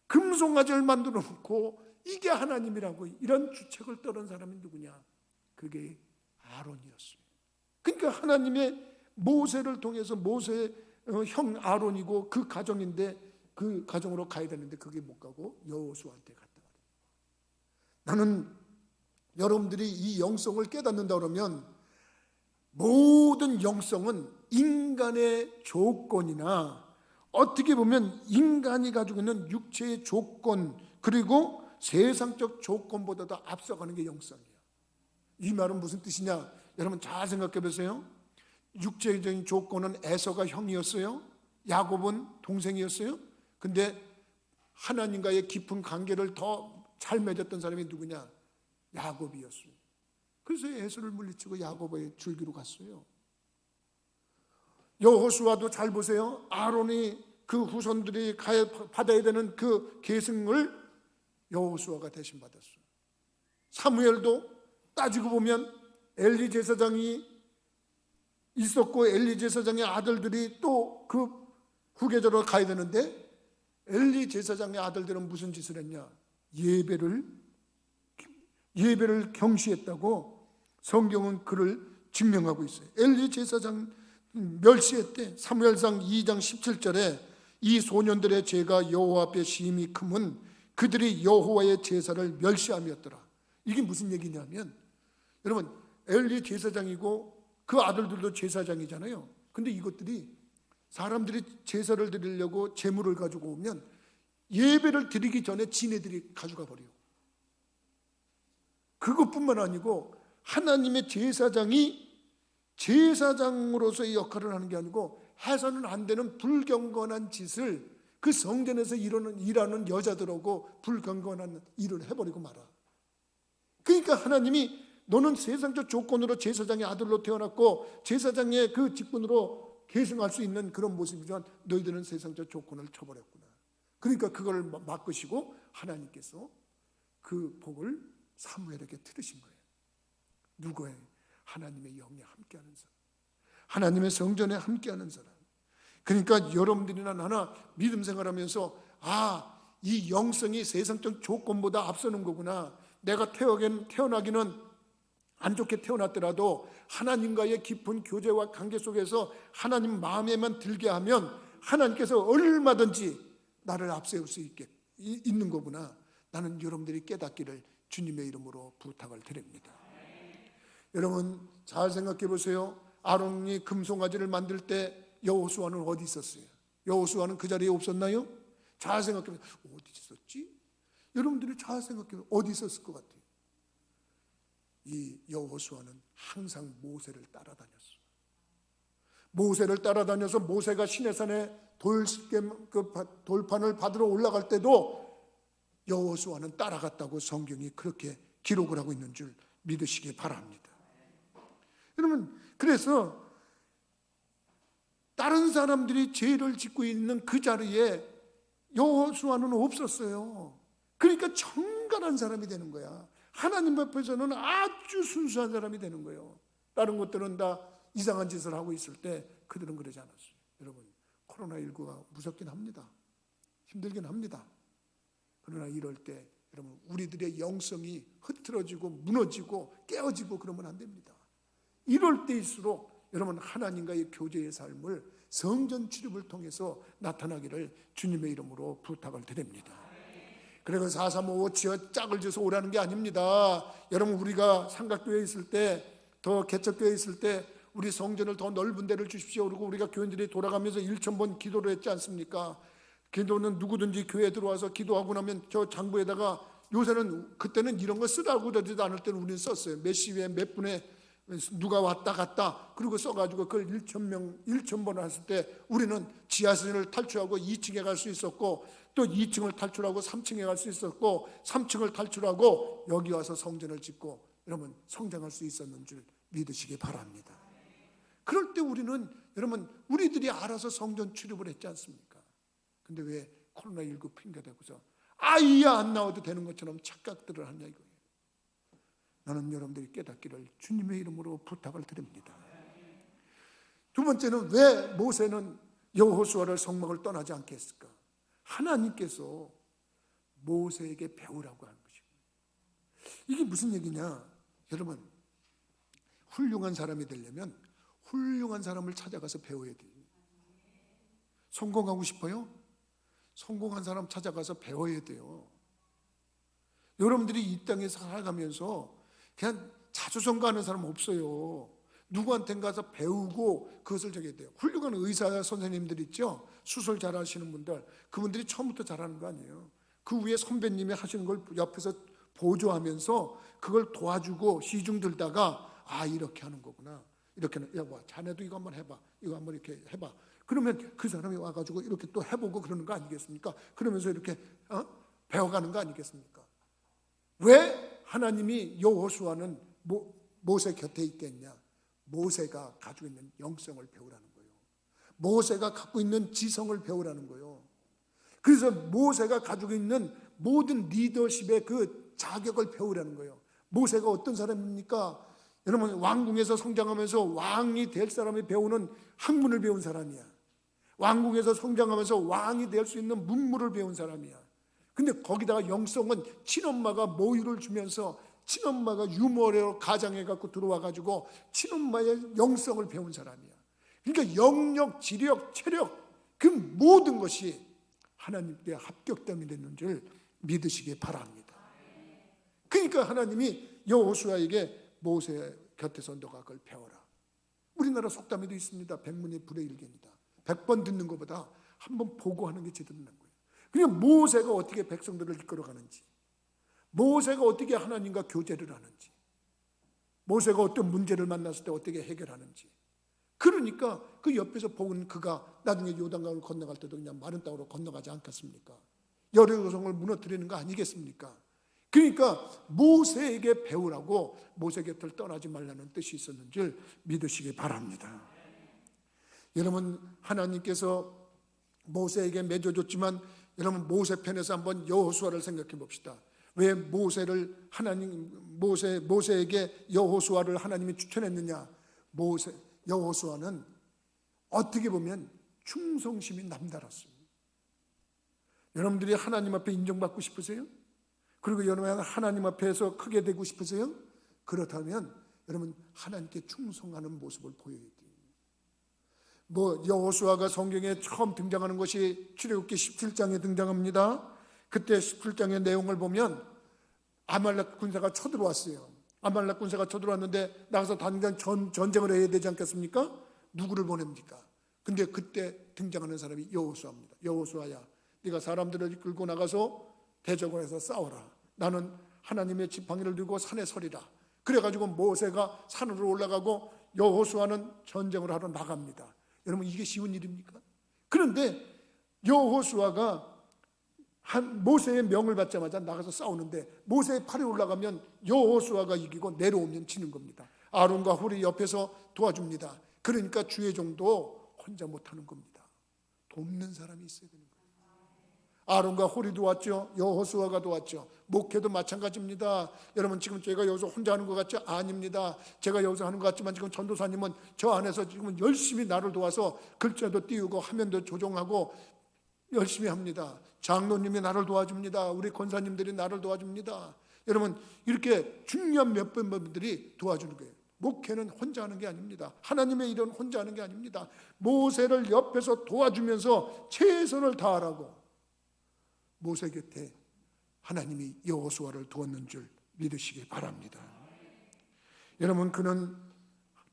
금송아지를 만들어 놓고 이게 하나님이라고 이런 주책을 떨은 사람이 누구냐? 그게 아론이었어요. 그러니까 하나님의 모세를 통해서 모세의 형 아론이고 그 가정인데 그 가정으로 가야 되는데 그게 못 가고 여호수아한테 갔다 말이에요. 나는 여러분들이 이 영성을 깨닫는다 그러면 모든 영성은 인간의 조건이나 어떻게 보면 인간이 가지고 있는 육체의 조건 그리고 세상적 조건보다도 앞서가는 게 영성이에요. 이 말은 무슨 뜻이냐? 여러분 잘 생각해 보세요. 육체적인 조건은 에서가 형이었어요. 야곱은 동생이었어요. 근데 하나님과의 깊은 관계를 더 잘 맺었던 사람이 누구냐? 야곱이었어요. 그래서 에서를 물리치고 야곱의 줄기로 갔어요. 여호수아도 잘 보세요. 아론이 그 후손들이 받아야 되는 그 계승을 여호수아가 대신 받았어요. 사무엘도 따지고 보면 엘리 제사장이 있었고 엘리 제사장의 아들들이 또 그 후계자로 가야 되는데 엘리 제사장의 아들들은 무슨 짓을 했냐? 예배를 경시했다고 성경은 그를 증명하고 있어요. 엘리 제사장 멸시했대. 사무엘상 2장 17절에 이 소년들의 죄가 여호와 앞에 심히 크면 그들이 여호와의 제사를 멸시함이었더라. 이게 무슨 얘기냐면 여러분 엘리 제사장이고 그 아들들도 제사장이잖아요. 근데 이것들이 사람들이 제사를 드리려고 제물을 가지고 오면 예배를 드리기 전에 지네들이 가져가 버려요. 그것뿐만 아니고 하나님의 제사장이 제사장으로서의 역할을 하는 게 아니고 해서는 안 되는 불경건한 짓을 그 성전에서 일하는 여자들하고 불경건한 일을 해버리고 말아. 그러니까 하나님이 너는 세상적 조건으로 제사장의 아들로 태어났고 제사장의 그 직분으로 계승할 수 있는 그런 모습이지만 너희들은 세상적 조건을 쳐버렸구나. 그러니까 그걸 막으시고 하나님께서 그 복을 사무엘에게 들으신 거예요. 누구의? 하나님의 영에 함께하는 사람, 하나님의 성전에 함께하는 사람. 그러니까 여러분들이나 나나 믿음 생활하면서 이 영성이 세상적 조건보다 앞서는 거구나. 내가 태어나기는 안 좋게 태어났더라도 하나님과의 깊은 교제와 관계 속에서 하나님 마음에만 들게 하면 하나님께서 얼마든지 나를 앞세울 수 있는 거구나. 나는 여러분들이 깨닫기를 주님의 이름으로 부탁을 드립니다. 여러분 잘 생각해 보세요. 아론이 금송아지를 만들 때 여호수아는 어디 있었어요? 여호수아는 그 자리에 없었나요? 잘 생각해 보세요. 어디 있었지? 여러분들이 잘 생각해 보세요. 어디 있었을 것 같아요? 이 여호수아는 항상 모세를 따라다녔어요. 모세를 따라다녀서 모세가 시내산에 돌판을 받으러 올라갈 때도 여호수아는 따라갔다고 성경이 그렇게 기록을 하고 있는 줄 믿으시기 바랍니다. 여러분 그래서 다른 사람들이 죄를 짓고 있는 그 자리에 여호수아는 없었어요. 그러니까 정갈한 사람이 되는 거야. 하나님 앞에서는 아주 순수한 사람이 되는 거예요. 다른 것들은 다 이상한 짓을 하고 있을 때 그들은 그러지 않았어요. 여러분, 코로나19가 무섭긴 합니다. 힘들긴 합니다. 그러나 이럴 때 여러분, 우리들의 영성이 흐트러지고 무너지고 깨어지고 그러면 안 됩니다. 이럴 때일수록 여러분, 하나님과의 교제의 삶을 성전 출입을 통해서 나타나기를 주님의 이름으로 부탁을 드립니다. 그리고 435 지어 짝을 지어서 오라는 게 아닙니다. 여러분, 우리가 삼각교회에 있을 때, 더 개척교회에 있을 때 우리 성전을 더 넓은 데를 주십시오. 그리고 우리가 교인들이 돌아가면서 1,000번 기도를 했지 않습니까? 기도는 누구든지 교회에 들어와서 기도하고 나면 저 장부에다가, 요새는 그때는 이런 거 쓰라고 그러지도 않을 때는 우리는 썼어요. 몇 시에 몇 분에 누가 왔다 갔다, 그리고 써가지고 그걸 1,000번을 했을 때 우리는 지하실을 탈출하고 2층에 갈 수 있었고, 또 2층을 탈출하고 3층에 갈 수 있었고, 3층을 탈출하고 여기 와서 성전을 짓고 여러분 성장할 수 있었는 줄 믿으시기 바랍니다. 그럴 때 우리는 여러분, 우리들이 알아서 성전 출입을 했지 않습니까? 근데 왜 코로나19 핑계대고서 아예 안 나와도 되는 것처럼 착각들을 하냐 이거예요. 나는 여러분들이 깨닫기를 주님의 이름으로 부탁을 드립니다. 두 번째는, 왜 모세는 여호수아를 성막을 떠나지 않게 했을까? 하나님께서 모세에게 배우라고 하는 것입니다. 이게 무슨 얘기냐? 여러분, 훌륭한 사람이 되려면 훌륭한 사람을 찾아가서 배워야 돼요. 성공하고 싶어요? 성공한 사람 찾아가서 배워야 돼요. 여러분들이 이 땅에 살아가면서 그냥 자주성가하는 사람 없어요. 누구한테 가서 배우고 그것을 저기 돼요. 훌륭한 의사 선생님들 있죠? 수술 잘하시는 분들, 그분들이 처음부터 잘하는 거 아니에요. 그 위에 선배님이 하시는 걸 옆에서 보조하면서 그걸 도와주고 시중 들다가, 아 이렇게 하는 거구나, 이렇게, 야 와 자네도 이거 한번 해봐, 이거 한번 이렇게 해봐. 그러면 그 사람이 와가지고 이렇게 또 해보고 그러는 거 아니겠습니까? 그러면서 이렇게 배워가는 거 아니겠습니까? 왜 하나님이 여호수아는 모세 곁에 있겠냐? 모세가 가지고 있는 영성을 배우라는 거예요. 모세가 갖고 있는 지성을 배우라는 거예요. 그래서 모세가 가지고 있는 모든 리더십의 그 자격을 배우라는 거예요. 모세가 어떤 사람입니까? 여러분, 왕궁에서 성장하면서 왕이 될 사람이 배우는 학문을 배운 사람이야. 왕궁에서 성장하면서 왕이 될 수 있는 문물을 배운 사람이야. 근데 거기다가 영성은 친엄마가 모유를 주면서 친엄마가 유머로 가장해 갖고 들어와 가지고 친엄마의 영성을 배운 사람이야. 그러니까 영역, 지력, 체력, 그 모든 것이 하나님께 합격점이 되는 줄 믿으시기 바랍니다. 그러니까 하나님이 여호수아에게 모세 곁에서 너가 그걸 배워라. 우리나라 속담에도 있습니다. 백문이 불여일견이다. 100번 듣는 것보다 한번 보고 하는 게 제대로 난 거예요. 그러니까 모세가 어떻게 백성들을 이끌어가는지, 모세가 어떻게 하나님과 교제를 하는지, 모세가 어떤 문제를 만났을 때 어떻게 해결하는지, 그러니까 그 옆에서 보는 그가 나중에 요단강을 건너갈 때도 그냥 마른 땅으로 건너가지 않겠습니까? 여리고성을 무너뜨리는 거 아니겠습니까? 그러니까 모세에게 배우라고 모세 곁을 떠나지 말라는 뜻이 있었는 줄 믿으시기 바랍니다. 여러분, 하나님께서 모세에게 맺어줬지만 여러분, 모세 편에서 한번 여호수아를 생각해 봅시다. 왜 모세에게 여호수아를 하나님이 추천했느냐? 여호수아는 어떻게 보면 충성심이 남달랐어요. 여러분들이 하나님 앞에 인정받고 싶으세요? 그리고 여러분 하나님 앞에서 크게 되고 싶으세요? 그렇다면 여러분 하나님께 충성하는 모습을 보여야 돼요. 여호수아가 성경에 처음 등장하는 것이 출애굽기 17장에 등장합니다. 그때 17장의 내용을 보면 아말렉 군사가 쳐들어왔어요. 아말렉 군사가 쳐들어왔는데 나가서 당장 전쟁을 해야 되지 않겠습니까? 누구를 보냅니까? 근데 그때 등장하는 사람이 여호수아입니다. 여호수아야, 네가 사람들을 이끌고 나가서 대적을 해서 싸워라. 나는 하나님의 지팡이를 들고 산에 서리라. 그래가지고 모세가 산으로 올라가고 여호수아는 전쟁을 하러 나갑니다. 여러분, 이게 쉬운 일입니까? 그런데 여호수아가 모세의 명을 받자마자 나가서 싸우는데 모세의 팔에 올라가면 여호수아가 이기고 내려오면 지는 겁니다. 아론과 훌이 옆에서 도와줍니다. 그러니까 주의 종도 혼자 못하는 겁니다. 돕는 사람이 있어야 되는 거예요. 아론과 홀이 도왔죠. 여호수아가 도왔죠. 목회도 마찬가지입니다. 여러분 지금 제가 여기서 혼자 하는 것 같죠? 아닙니다. 제가 여기서 하는 것 같지만 지금 전도사님은 저 안에서 지금 열심히 나를 도와서 글자도 띄우고 화면도 조정하고 열심히 합니다. 장로님이 나를 도와줍니다. 우리 권사님들이 나를 도와줍니다. 여러분 이렇게 중요한 몇 분들이 도와주는 거예요. 목회는 혼자 하는 게 아닙니다. 하나님의 일은 혼자 하는 게 아닙니다. 모세를 옆에서 도와주면서 최선을 다하라고 모세 곁에 하나님이 여호수아를 두었는 줄 믿으시기 바랍니다. 여러분 그는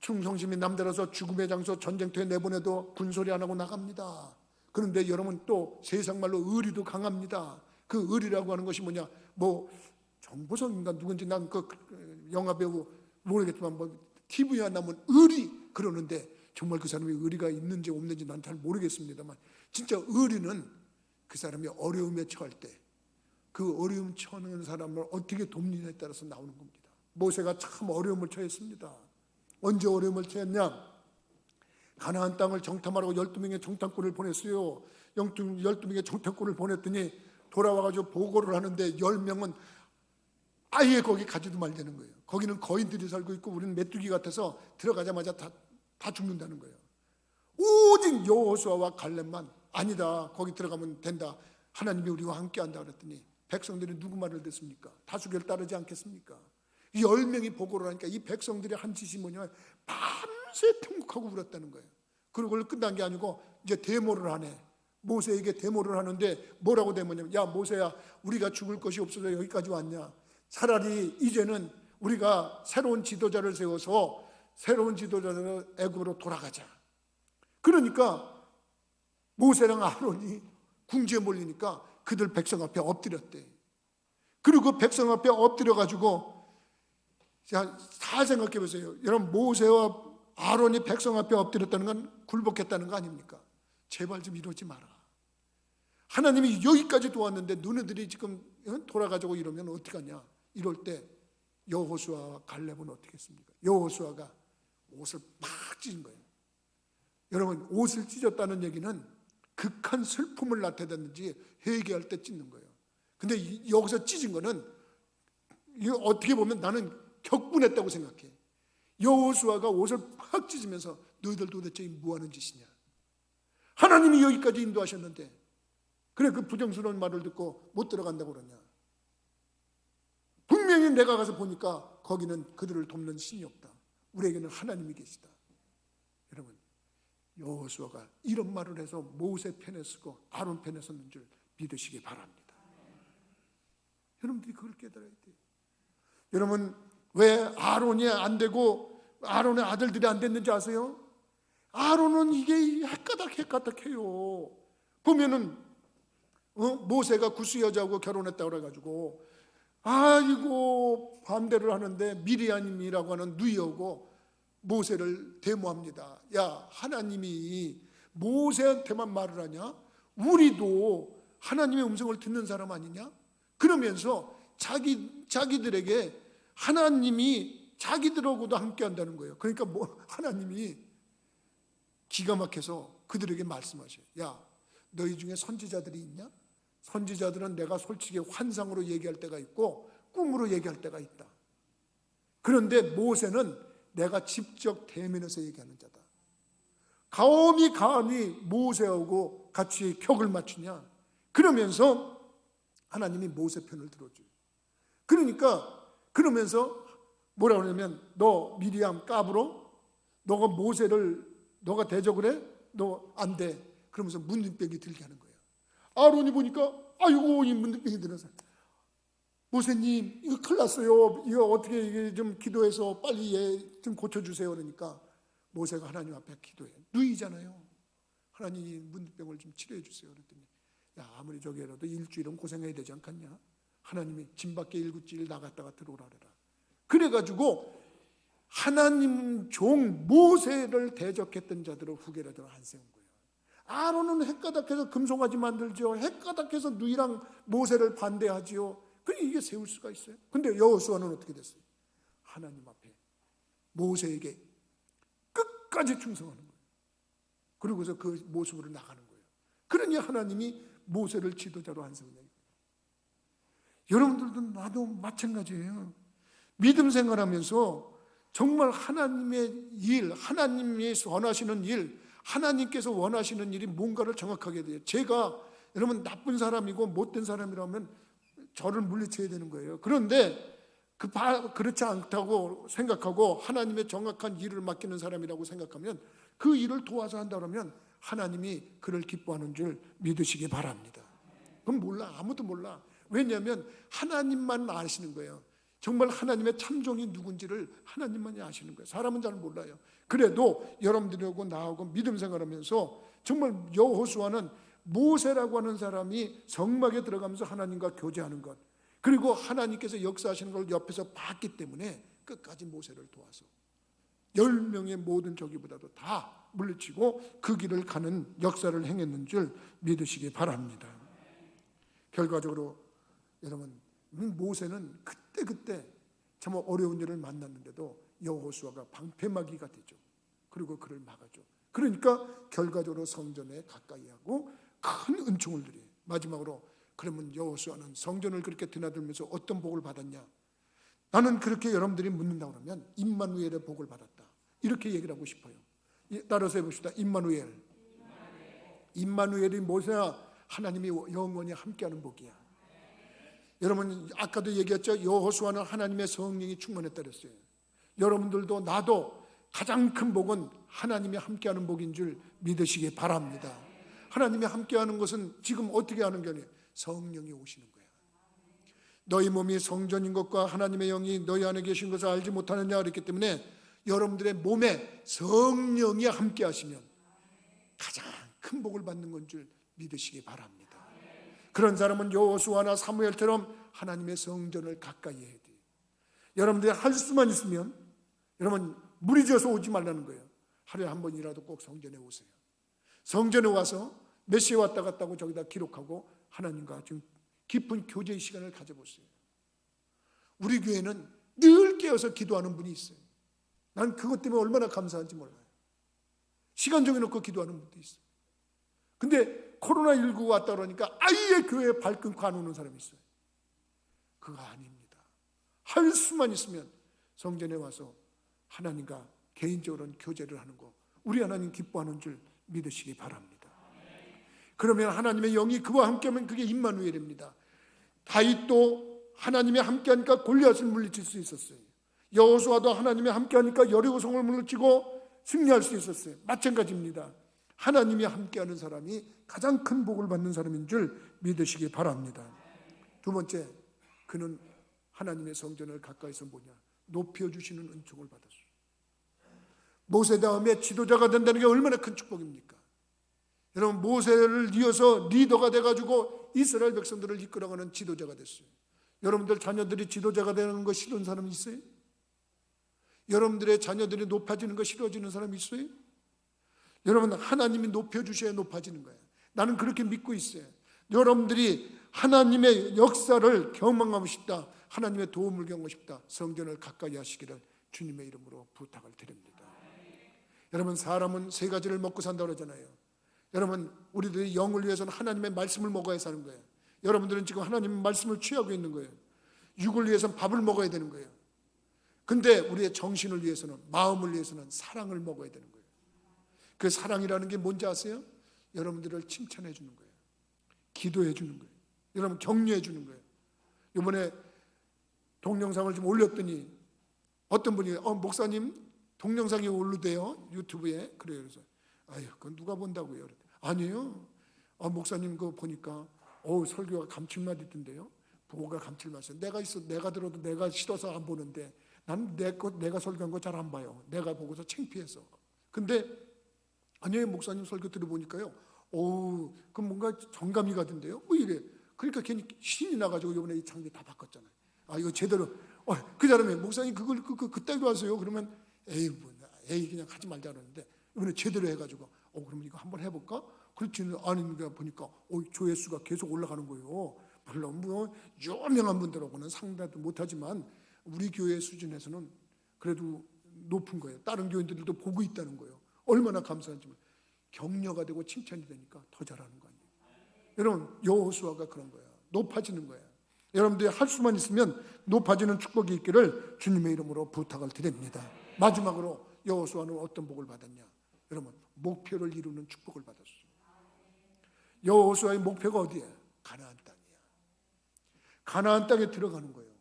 충성심이 남달라서 죽음의 장소 전쟁터에 내보내도 군소리 안 하고 나갑니다. 그런데 여러분 또 세상말로 의리도 강합니다. 그 의리라고 하는 것이 뭐냐, 뭐 정보성인가 누군지 난 그 영화배우 모르겠지만 뭐 TV에 나면 의리 그러는데 정말 그 사람이 의리가 있는지 없는지 난 잘 모르겠습니다만 진짜 의리는 그 사람이 어려움에 처할 때 그 어려움 처하는 사람을 어떻게 돕느냐에 따라서 나오는 겁니다. 모세가 참 어려움을 처했습니다. 언제 어려움을 처했냐? 가나안 땅을 정탐하라고 12명의 정탐꾼을 보냈어요. 12명의 정탐꾼을 보냈더니 돌아와가지고 보고를 하는데 10명은 아예 거기 가지도 말자는 거예요. 거기는 거인들이 살고 있고 우리는 메뚜기 같아서 들어가자마자 다 죽는다는 거예요. 오직 여호수아와 갈렙만 아니다, 거기 들어가면 된다, 하나님이 우리와 함께 한다 그랬더니 백성들이 누구 말을 듣습니까? 다수결 따르지 않겠습니까? 이 10명이 보고를 하니까 이 백성들이 한 짓이 뭐냐면 밤새 통곡하고 울었다는 거예요. 그걸 끝난 게 아니고 이제 데모를 하네. 모세에게 데모를 하는데 뭐라고 데모냐면, 야 모세야, 우리가 죽을 것이 없어서 여기까지 왔냐? 차라리 이제는 우리가 새로운 지도자를 세워서 새로운 지도자를 애굽으로 돌아가자. 그러니까 모세랑 아론이 궁지에 몰리니까 그들 백성 앞에 엎드렸대. 그리고 백성 앞에 엎드려가지고, 자, 다 생각해 보세요. 여러분 모세와 아론이 백성 앞에 엎드렸다는 건 굴복했다는 거 아닙니까? 제발 좀 이러지 마라. 하나님이 여기까지 도왔는데 너네들이 지금 돌아가지고 이러면 어떡하냐? 이럴 때 여호수아와 갈렙은 어떻게 했습니까? 여호수아가 옷을 팍 찢은 거예요. 여러분 옷을 찢었다는 얘기는 극한 슬픔을 나타내든지 회개할 때 찢는 거예요. 근데 여기서 찢은 거는 어떻게 보면 나는 격분했다고 생각해. 여호수아가 옷을 팍 찢으면서 너희들 도대체 뭐하는 짓이냐? 하나님이 여기까지 인도하셨는데 그래 그 부정스러운 말을 듣고 못 들어간다고 그러냐? 분명히 내가 가서 보니까 거기는 그들을 돕는 신이 없다. 우리에게는 하나님이 계시다. 여러분 여호수아가 이런 말을 해서 모세 편에 서고 아론 편에 섰는 줄 믿으시기 바랍니다. 여러분들이 그걸 깨달아야 돼요. 여러분 왜 아론이 안 되고 아론의 아들들이 안 됐는지 아세요? 아론은 이게 헷가닥해요. 보면은 모세가 구스 여자하고 결혼했다고 그래가지고 아이고 반대를 하는데 미리암이라고 하는 누이하고 모세를 데모합니다. 야 하나님이 모세한테만 말을 하냐? 우리도 하나님의 음성을 듣는 사람 아니냐? 그러면서 자기들에게 하나님이 자기들하고도 함께 한다는 거예요. 그러니까 하나님이 기가 막혀서 그들에게 말씀하셔요. 야 너희 중에 선지자들이 있냐? 선지자들은 내가 솔직히 환상으로 얘기할 때가 있고 꿈으로 얘기할 때가 있다. 그런데 모세는 내가 직접 대면해서 얘기하는 자다. 감히 모세하고 같이 격을 맞추냐? 그러면서 하나님이 모세 편을 들어줘요. 그러면서 뭐라 그러냐면 너 미리암 까불어? 너가 모세를 너가 대적을 해? 너 안 돼. 그러면서 문둥병이 들게 하는 거예요. 아론이 보니까 아이고 이 문둥병이 들어서 모세님 이거 큰일 났어요. 이거 어떻게 이게 좀 기도해서 빨리 얘 좀 고쳐주세요. 그러니까 모세가 하나님 앞에 기도해. 누이잖아요. 하나님 이 문둥병을 좀 치료해 주세요. 그랬더니 야 아무리 저기라도 일주일은 고생해야 되지 않겠냐? 하나님이 진 밖에 일구일 나갔다가 들어오라 그래라. 그래가지고 하나님 종 모세를 대적했던 자들을 후계자들을 안 세운 거예요. 아론은 헷가닥해서 금송아지 만들죠. 헷가닥해서 누이랑 모세를 반대하지요. 그럼 이게 세울 수가 있어요? 근데 여호수아는 어떻게 됐어요? 하나님 앞에 모세에게 끝까지 충성하는 거예요. 그러고서 그 모습으로 나가는 거예요. 그러니 하나님이 모세를 지도자로 한 성령. 여러분들도 나도 마찬가지예요. 믿음 생활하면서 정말 하나님의 일, 하나님이 원하시는 일, 하나님께서 원하시는 일이 뭔가를 정확하게 돼요. 제가 여러분 나쁜 사람이고 못된 사람이라면 저를 물리쳐야 되는 거예요. 그런데 그렇지 않다고 생각하고 하나님의 정확한 일을 맡기는 사람이라고 생각하면 그 일을 도와서 한다면 하나님이 그를 기뻐하는 줄 믿으시기 바랍니다. 그건 몰라. 아무도 몰라. 왜냐하면 하나님만 아시는 거예요. 정말 하나님의 참종이 누군지를 하나님만이 아시는 거예요. 사람은 잘 몰라요. 그래도 여러분들하고 나하고 믿음 생활하면서 정말 여호수아는 모세라고 하는 사람이 성막에 들어가면서 하나님과 교제하는 것, 그리고 하나님께서 역사하시는 걸 옆에서 봤기 때문에 끝까지 모세를 도와서 10명의 모든 저기보다도 다 물리치고 그 길을 가는 역사를 행했는 줄 믿으시기 바랍니다. 결과적으로 여러분, 모세는 그때 참 어려운 일을 만났는데도 여호수아가 방패막이가 되죠. 그리고 그를 막아줘. 그러니까 결과적으로 성전에 가까이 하고 큰 은총을 드려요. 마지막으로 그러면 여호수아는 성전을 그렇게 드나들면서 어떤 복을 받았냐? 나는 그렇게 여러분들이 묻는다 그러면 임마누엘의 복을 받았다, 이렇게 얘기를 하고 싶어요. 따라서 해봅시다. 임마누엘. 임마누엘이 뭐냐? 하나님이 영원히 함께하는 복이야. 여러분 아까도 얘기했죠. 여호수아는 하나님의 성령이 충만했다 그랬어요. 여러분들도 나도 가장 큰 복은 하나님이 함께하는 복인 줄 믿으시기 바랍니다. 하나님이 함께하는 것은 지금 어떻게 하는 게 아니에요. 성령이 오시는 거예요. 너희 몸이 성전인 것과 하나님의 영이 너희 안에 계신 것을 알지 못하느냐 그랬기 때문에 여러분들의 몸에 성령이 함께 하시면 가장 큰 복을 받는 건 줄 믿으시기 바랍니다. 그런 사람은 여호수아나 사무엘처럼 하나님의 성전을 가까이 해야 돼요. 여러분들이 할 수만 있으면 여러분 무리지어서 오지 말라는 거예요. 하루에 한 번이라도 꼭 성전에 오세요. 성전에 와서 몇 시에 왔다 갔다 하고 저기다 기록하고 하나님과 좀 깊은 교제의 시간을 가져보세요. 우리 교회는 늘 깨어서 기도하는 분이 있어요. 난 그것 때문에 얼마나 감사한지 몰라요. 시간 정해놓고 기도하는 분도 있어요. 근데 코로나19가 왔다 그러니까 아예 교회에 발 끊고 안 오는 사람이 있어요. 그거 아닙니다. 할 수만 있으면 성전에 와서 하나님과 개인적으로 교제를 하는 거, 우리 하나님 기뻐하는 줄 믿으시기 바랍니다. 그러면 하나님의 영이 그와 함께하면 그게 임마누엘입니다. 다윗도 하나님이 함께하니까 골리앗을 물리칠 수 있었어요. 여호수아도 하나님이 함께하니까 여리고성을 물리치고 승리할 수 있었어요. 마찬가지입니다. 하나님이 함께하는 사람이 가장 큰 복을 받는 사람인 줄 믿으시기 바랍니다. 두 번째, 그는 하나님의 성전을 가까이서 뭐냐? 높여주시는 은총을 받았어요. 모세 다음에 지도자가 된다는 게 얼마나 큰 축복입니까? 여러분 모세를 이어서 리더가 돼가지고 이스라엘 백성들을 이끌어가는 지도자가 됐어요. 여러분들 자녀들이 지도자가 되는 거 싫은 사람 있어요? 여러분들의 자녀들이 높아지는 거 싫어지는 사람 있어요? 여러분 하나님이 높여주셔야 높아지는 거예요. 나는 그렇게 믿고 있어요. 여러분들이 하나님의 역사를 경험하고 싶다, 하나님의 도움을 경험하고 싶다, 성전을 가까이 하시기를 주님의 이름으로 부탁을 드립니다. 여러분 사람은 세 가지를 먹고 산다고 그러잖아요. 여러분 우리들이 영을 위해서는 하나님의 말씀을 먹어야 사는 거예요. 여러분들은 지금 하나님의 말씀을 취하고 있는 거예요. 육을 위해서는 밥을 먹어야 되는 거예요. 근데 우리의 정신을 위해서는, 마음을 위해서는 사랑을 먹어야 되는 거예요. 그 사랑이라는 게 뭔지 아세요? 여러분들을 칭찬해 주는 거예요. 기도해 주는 거예요. 여러분 격려해 주는 거예요. 이번에 동영상을 좀 올렸더니 어떤 분이 목사님 동영상이 올르대요 유튜브에. 그래요. 그래서 아유 그건 누가 본다고요? 아니에요. 목사님 그거 보니까 설교가 감칠맛 있던데요. 보고가 감칠맛이에요. 내가 들어도 내가 싫어서 안 보는데 나는 내가 설교한 거 잘 안 봐요. 내가 보고서 창피해서. 근데 아니에요 목사님 설교 들어보니까요. 그럼 뭔가 정감이 가던데요. 뭐 이래. 그러니까 괜히 신이 나가지고 이번에 이 장비 다 바꿨잖아요. 이거 제대로. 그 사람이 목사님 그걸 그따위로 하세요. 그러면 에이 그냥 하지 말자 그러는데 이번에 제대로 해가지고 그러면 이거 한번 해볼까? 그렇지는 않으니까 보니까 조회수가 계속 올라가는 거예요. 물론 뭐 유명한 분들하고는 상대도 못하지만 우리 교회 수준에서는 그래도 높은 거예요. 다른 교인들도 보고 있다는 거예요. 얼마나 감사한지. 격려가 되고 칭찬이 되니까 더 잘하는 거 아니에요. 여러분, 여호수아가 그런 거야. 높아지는 거야. 여러분들이 할 수만 있으면 높아지는 축복이 있기를 주님의 이름으로 부탁을 드립니다. 마지막으로 여호수아는 어떤 복을 받았냐? 여러분, 목표를 이루는 축복을 받았어요. 여호수아의 목표가 어디에? 가나안 땅이야. 가나안 땅에 들어가는 거예요.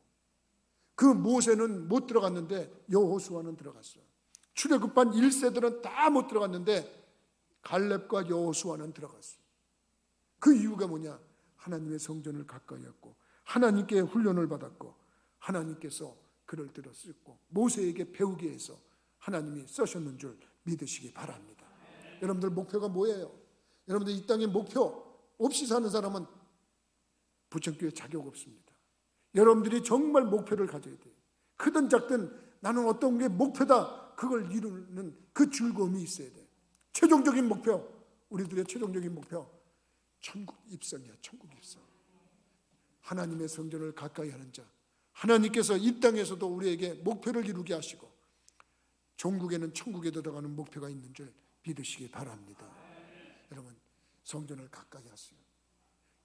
그 모세는 못 들어갔는데 여호수아는 들어갔어. 출애굽한 1세들은 다 못 들어갔는데 갈렙과 여호수아는 들어갔어. 그 이유가 뭐냐? 하나님의 성전을 가까이 했고 하나님께 훈련을 받았고 하나님께서 그를 들었고 모세에게 배우게 해서 하나님이 쓰셨는 줄 믿으시기 바랍니다. 여러분들 목표가 뭐예요? 여러분들 이 땅에 목표 없이 사는 사람은 부천교회 자격 없습니다. 여러분들이 정말 목표를 가져야 돼요. 크든 작든 나는 어떤 게 목표다, 그걸 이루는 그 즐거움이 있어야 돼요. 최종적인 목표, 우리들의 최종적인 목표, 천국 입성이야. 천국 입성. 하나님의 성전을 가까이 하는 자, 하나님께서 이 땅에서도 우리에게 목표를 이루게 하시고 종국에는 천국에 들어가는 목표가 있는 줄 믿으시기 바랍니다. 여러분, 성전을 가까이 하세요.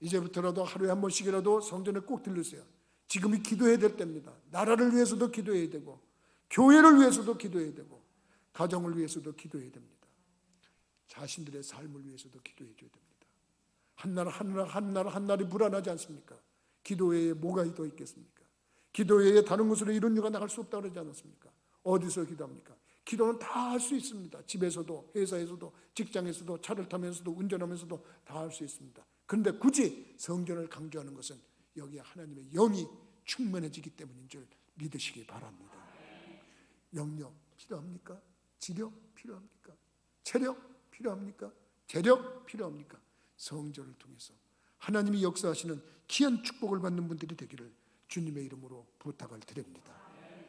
이제부터라도 하루에 한 번씩이라도 성전에 꼭 들르세요. 지금이 기도해야 될 때입니다. 나라를 위해서도 기도해야 되고 교회를 위해서도 기도해야 되고 가정을 위해서도 기도해야 됩니다. 자신들의 삶을 위해서도 기도해 줘야 됩니다. 한 날이 불안하지 않습니까? 기도 외에 뭐가 더 있겠습니까? 기도 외에 다른 곳으로 이런 일가 나갈 수 없다고 그러지 않았습니까? 어디서 기도합니까? 기도는 다 할 수 있습니다. 집에서도, 회사에서도, 직장에서도, 차를 타면서도, 운전하면서도 다 할 수 있습니다. 그런데 굳이 성전을 강조하는 것은 여기에 하나님의 영이 충만해지기 때문인 줄 믿으시기 바랍니다. 영력 필요합니까? 지력 필요합니까? 체력 필요합니까? 재력 필요합니까? 성전을 통해서 하나님이 역사하시는 귀한 축복을 받는 분들이 되기를 주님의 이름으로 부탁을 드립니다.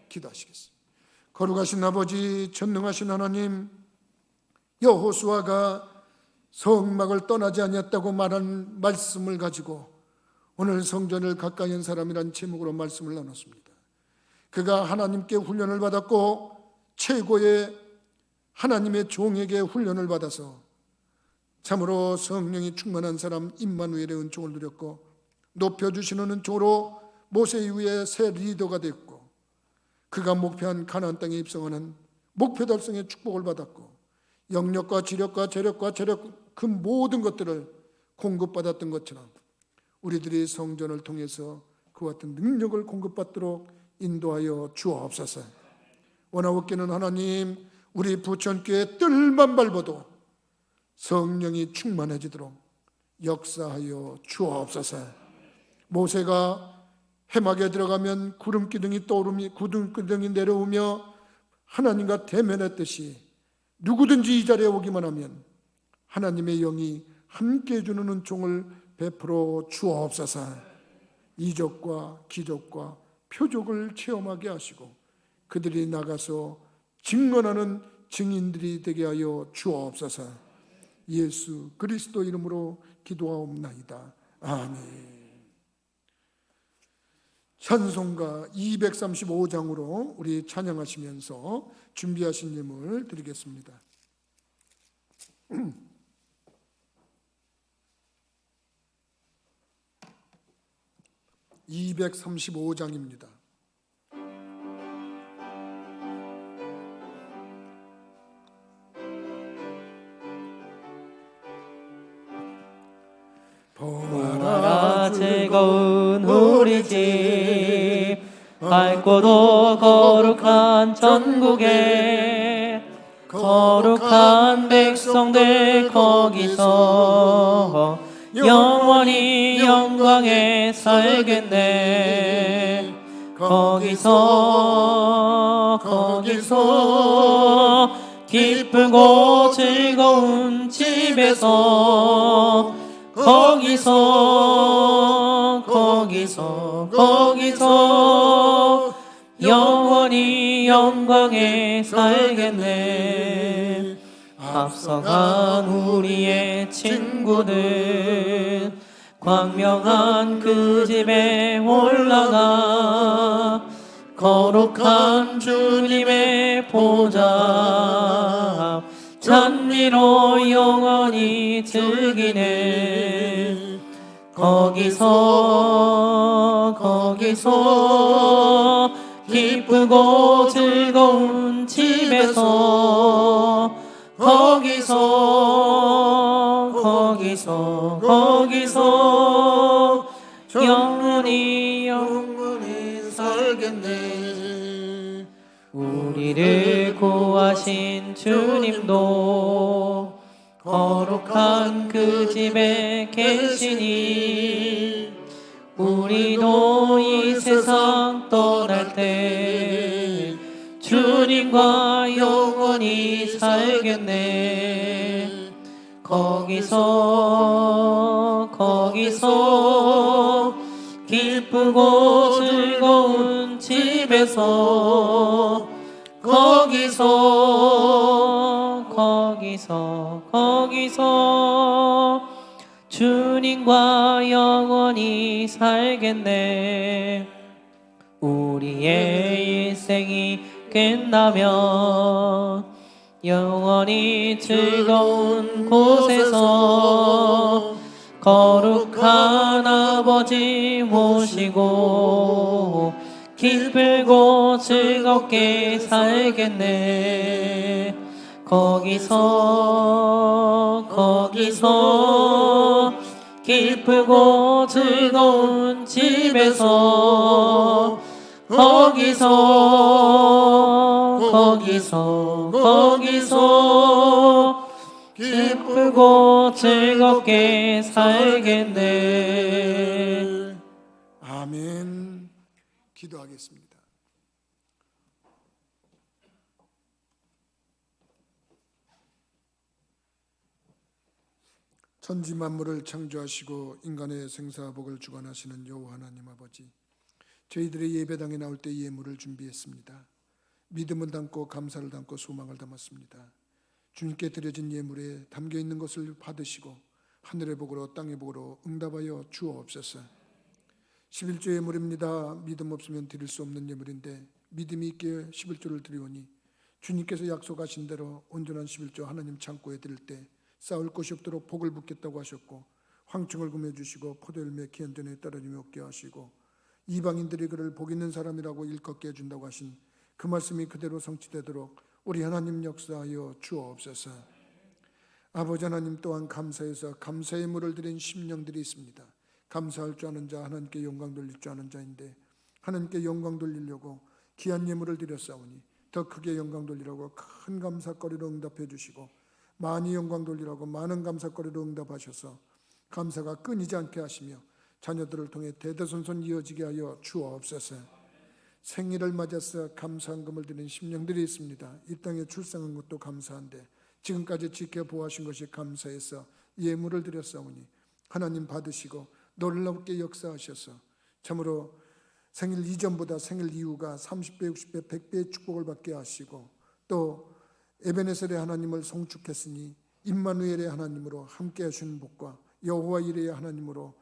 기도하시겠습니다. 거룩하신 아버지, 전능하신 하나님, 여호수아가 성막을 떠나지 아니했다고 말한 말씀을 가지고 오늘 성전을 가까이 한 사람이란 제목으로 말씀을 나눴습니다. 그가 하나님께 훈련을 받았고 최고의 하나님의 종에게 훈련을 받아서 참으로 성령이 충만한 사람 임마누엘의 은총을 누렸고 높여주시는 은총으로 모세 이후에 새 리더가 됐고 그가 목표한 가나안 땅에 입성하는 목표 달성의 축복을 받았고 영력과 지력과 재력과 재력 그 모든 것들을 공급받았던 것처럼 우리들이 성전을 통해서 그와 같은 능력을 공급받도록 인도하여 주옵소서. 원하옵기는 하나님, 우리 부천교회 뜰만 밟아도 성령이 충만해지도록 역사하여 주옵소서. 모세가 해막에 들어가면 구름 기둥이 떠오르며 구름 기둥이 내려오며 하나님과 대면했듯이 누구든지 이 자리에 오기만 하면 하나님의 영이 함께 해주는 은총을 베풀어 주옵소서. 이적과 기적과 표적을 체험하게 하시고 그들이 나가서 증언하는 증인들이 되게 하여 주옵소서. 예수 그리스도 이름으로 기도하옵나이다. 아멘. 찬송가 235장으로 우리 찬양하시면서 준비하신 예물 드리겠습니다. 235장입니다. 보아라 즐거운 우리 집 밝고도 거룩한 전국에 거룩한 백성들 거기서 영원히 영광에 살겠네. 거기서 기쁘고 즐거운 집에서 거기서 영원히 영광에 살겠네. 앞서간 우리의 친구들 광명한 그 집에 올라가 거룩한 주님의 보좌 찬미로 영원히 즐기네. 거기서 기쁘고 즐거운 집에서 거기서 영원히 살겠네. 우리를 구하신 주님도 거룩한 그 집에 계시니 우리도 이 세상 떠날 때 주님과 영원히 살겠네. 거기서 기쁘고 즐거운 집에서 거기서 주님과 영원히 살겠네. 우리의 인생이 끝나면 영원히 즐거운 곳에서 거룩한 아버지 모시고 기쁘고 즐겁게 살겠네. 거기서 기쁘고 즐거운 집에서 거기서 기쁘고 즐겁게 살겠네. 아멘. 기도하겠습니다. 천지 만물을 창조하시고 인간의 생사복을 주관하시는 여호와 하나님 아버지, 저희들의 예배당에 나올 때 예물을 준비했습니다. 믿음을 담고 감사를 담고 소망을 담았습니다. 주님께 드려진 예물에 담겨있는 것을 받으시고 하늘의 복으로 땅의 복으로 응답하여 주옵소서. 11조 예물입니다. 믿음 없으면 드릴 수 없는 예물인데 믿음이 있게 11조를 드리오니 주님께서 약속하신 대로 온전한 11조 하나님 창고에 드릴 때 쌓을 곳이 없도록 복을 붓겠다고 하셨고, 황충을 구매주시고 포도열매 기한전에 떨어짐이 없게 하시고 이방인들이 그를 복 있는 사람이라고 일컫게 해준다고 하신 그 말씀이 그대로 성취되도록 우리 하나님 역사하여 주옵소서. 아버지 하나님, 또한 감사해서 감사의 물을 드린 심령들이 있습니다. 감사할 줄 아는 자, 하나님께 영광 돌릴 줄 아는 자인데 하나님께 영광 돌리려고 귀한 예물을 드렸사오니 더 크게 영광 돌리라고 큰 감사거리로 응답해 주시고 많이 영광 돌리라고 많은 감사거리로 응답하셔서 감사가 끊이지 않게 하시며 자녀들을 통해 대대손손 이어지게 하여 주옵소서. 생일을 맞아서 감사한 금을 드린 심령들이 있습니다. 이 땅에 출생한 것도 감사한데 지금까지 지켜보아하신 것이 감사해서 예물을 드렸사오니 하나님 받으시고 놀랍게 역사하셔서 참으로 생일 이전보다 생일 이후가 30배, 60배, 100배의 축복을 받게 하시고, 또 에베네셀의 하나님을 송축했으니 임마누엘의 하나님으로 함께 하시는 복과 여호와 이레의 하나님으로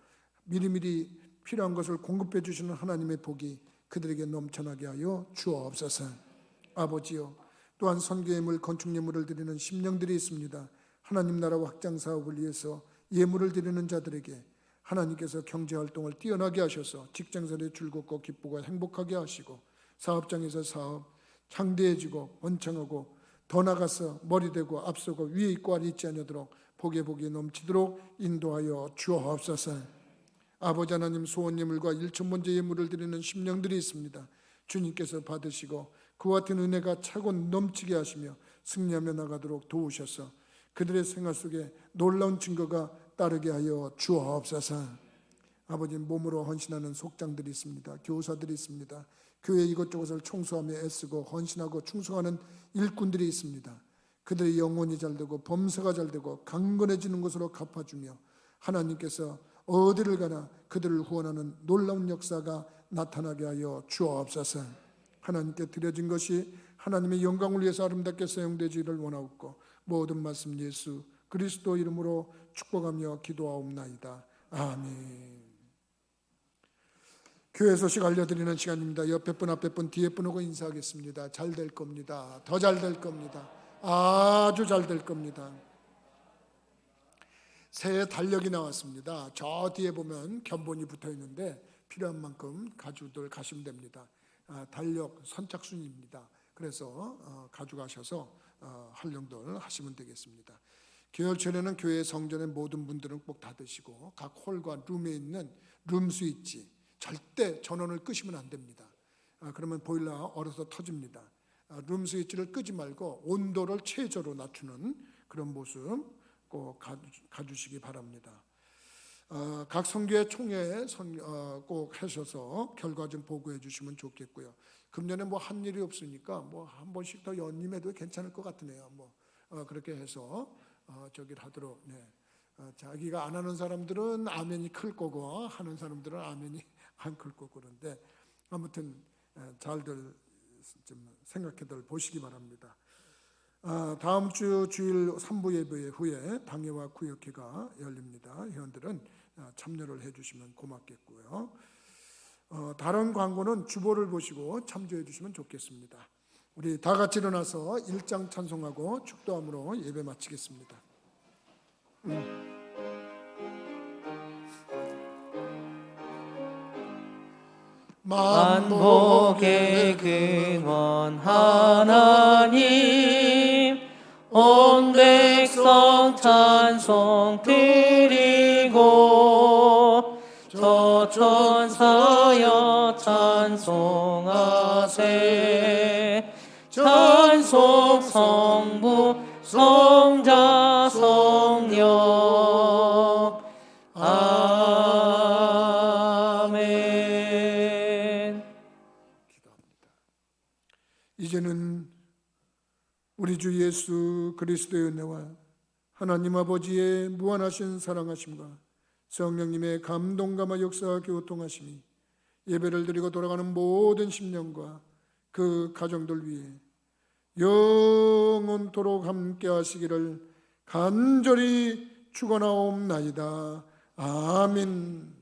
미리미리 필요한 것을 공급해 주시는 하나님의 복이 그들에게 넘쳐나게 하여 주옵소서. 아버지요, 또한 선교예물, 건축예물을 드리는 심령들이 있습니다. 하나님 나라 확장 사업을 위해서 예물을 드리는 자들에게 하나님께서 경제활동을 뛰어나게 하셔서 직장생활에 즐겁고 기쁘고 행복하게 하시고 사업장에서 사업 창대해지고 번창하고 더 나가서 머리되고 앞서고 위에 있고 아래 있지 않도록 복에 복이 넘치도록 인도하여 주옵소서. 아버지 하나님, 소원예물과 일천번제 예물을 드리는 심령들이 있습니다. 주님께서 받으시고 그와 같은 은혜가 차고 넘치게 하시며 승리하며 나가도록 도우셔서 그들의 생활 속에 놀라운 증거가 따르게 하여 주옵소서. 아버지, 몸으로 헌신하는 속장들이 있습니다. 교사들이 있습니다. 교회 이것저것을 청소하며 애쓰고 헌신하고 충성하는 일꾼들이 있습니다. 그들의 영혼이 잘되고 범사가 잘되고 강건해지는 것으로 갚아주며 하나님께서 어디를 가나 그들을 후원하는 놀라운 역사가 나타나게 하여 주옵소서. 하나님께 드려진 것이 하나님의 영광을 위해서 아름답게 사용되지를 원하옵고 모든 말씀 예수 그리스도 이름으로 축복하며 기도하옵나이다. 아멘. 교회 소식 알려드리는 시간입니다. 옆에 분, 앞에 분, 뒤에 분 오고 인사하겠습니다. 잘 될 겁니다. 더 잘 될 겁니다. 아주 잘 될 겁니다. 새 달력이 나왔습니다. 저 뒤에 보면 견본이 붙어 있는데 필요한 만큼 가지고들 가시면 됩니다. 달력 선착순입니다. 그래서 가져가셔서 활용들 하시면 되겠습니다. 개월철에는 교회 성전의 모든 문들은 꼭 닫으시고 각 홀과 룸에 있는 룸 스위치 절대 전원을 끄시면 안 됩니다. 그러면 보일러가 얼어서 터집니다. 룸 스위치를 끄지 말고 온도를 최저로 낮추는 그런 모습 꼭 가주시기 바랍니다. 각 선교회 총회 꼭 하셔서 결과 좀 보고해 주시면 좋겠고요. 금년에 뭐 한 일이 없으니까 뭐 한 번씩 더 연임해도 괜찮을 것 같으네요. 그렇게 해서 저기를 하도록. 자기가 안 하는 사람들은 아멘이 클 거고 하는 사람들은 아멘이 안 클 거고 그런데 아무튼 잘들 좀 생각해들 보시기 바랍니다. 다음 주 주일 3부 예배 후에 당회와 구역회가 열립니다. 회원들은 참여를 해주시면 고맙겠고요. 다른 광고는 주보를 보시고 참조해 주시면 좋겠습니다. 우리 다 같이 일어나서 1장 찬송하고 축도함으로 예배 마치겠습니다. 만복의 근원 하나님 온 백성 찬송 드리고 저천사여 찬송하세 찬송 성부 성자 성령 아멘. 이제는 우리 주 예수 그리스도의 은혜와 하나님 아버지의 무한하신 사랑하심과 성령님의 감동감화 역사 교통하심이 예배를 드리고 돌아가는 모든 심령과 그 가정들 위해 영원토록 함께 하시기를 간절히 축원하옵나이다. 아멘.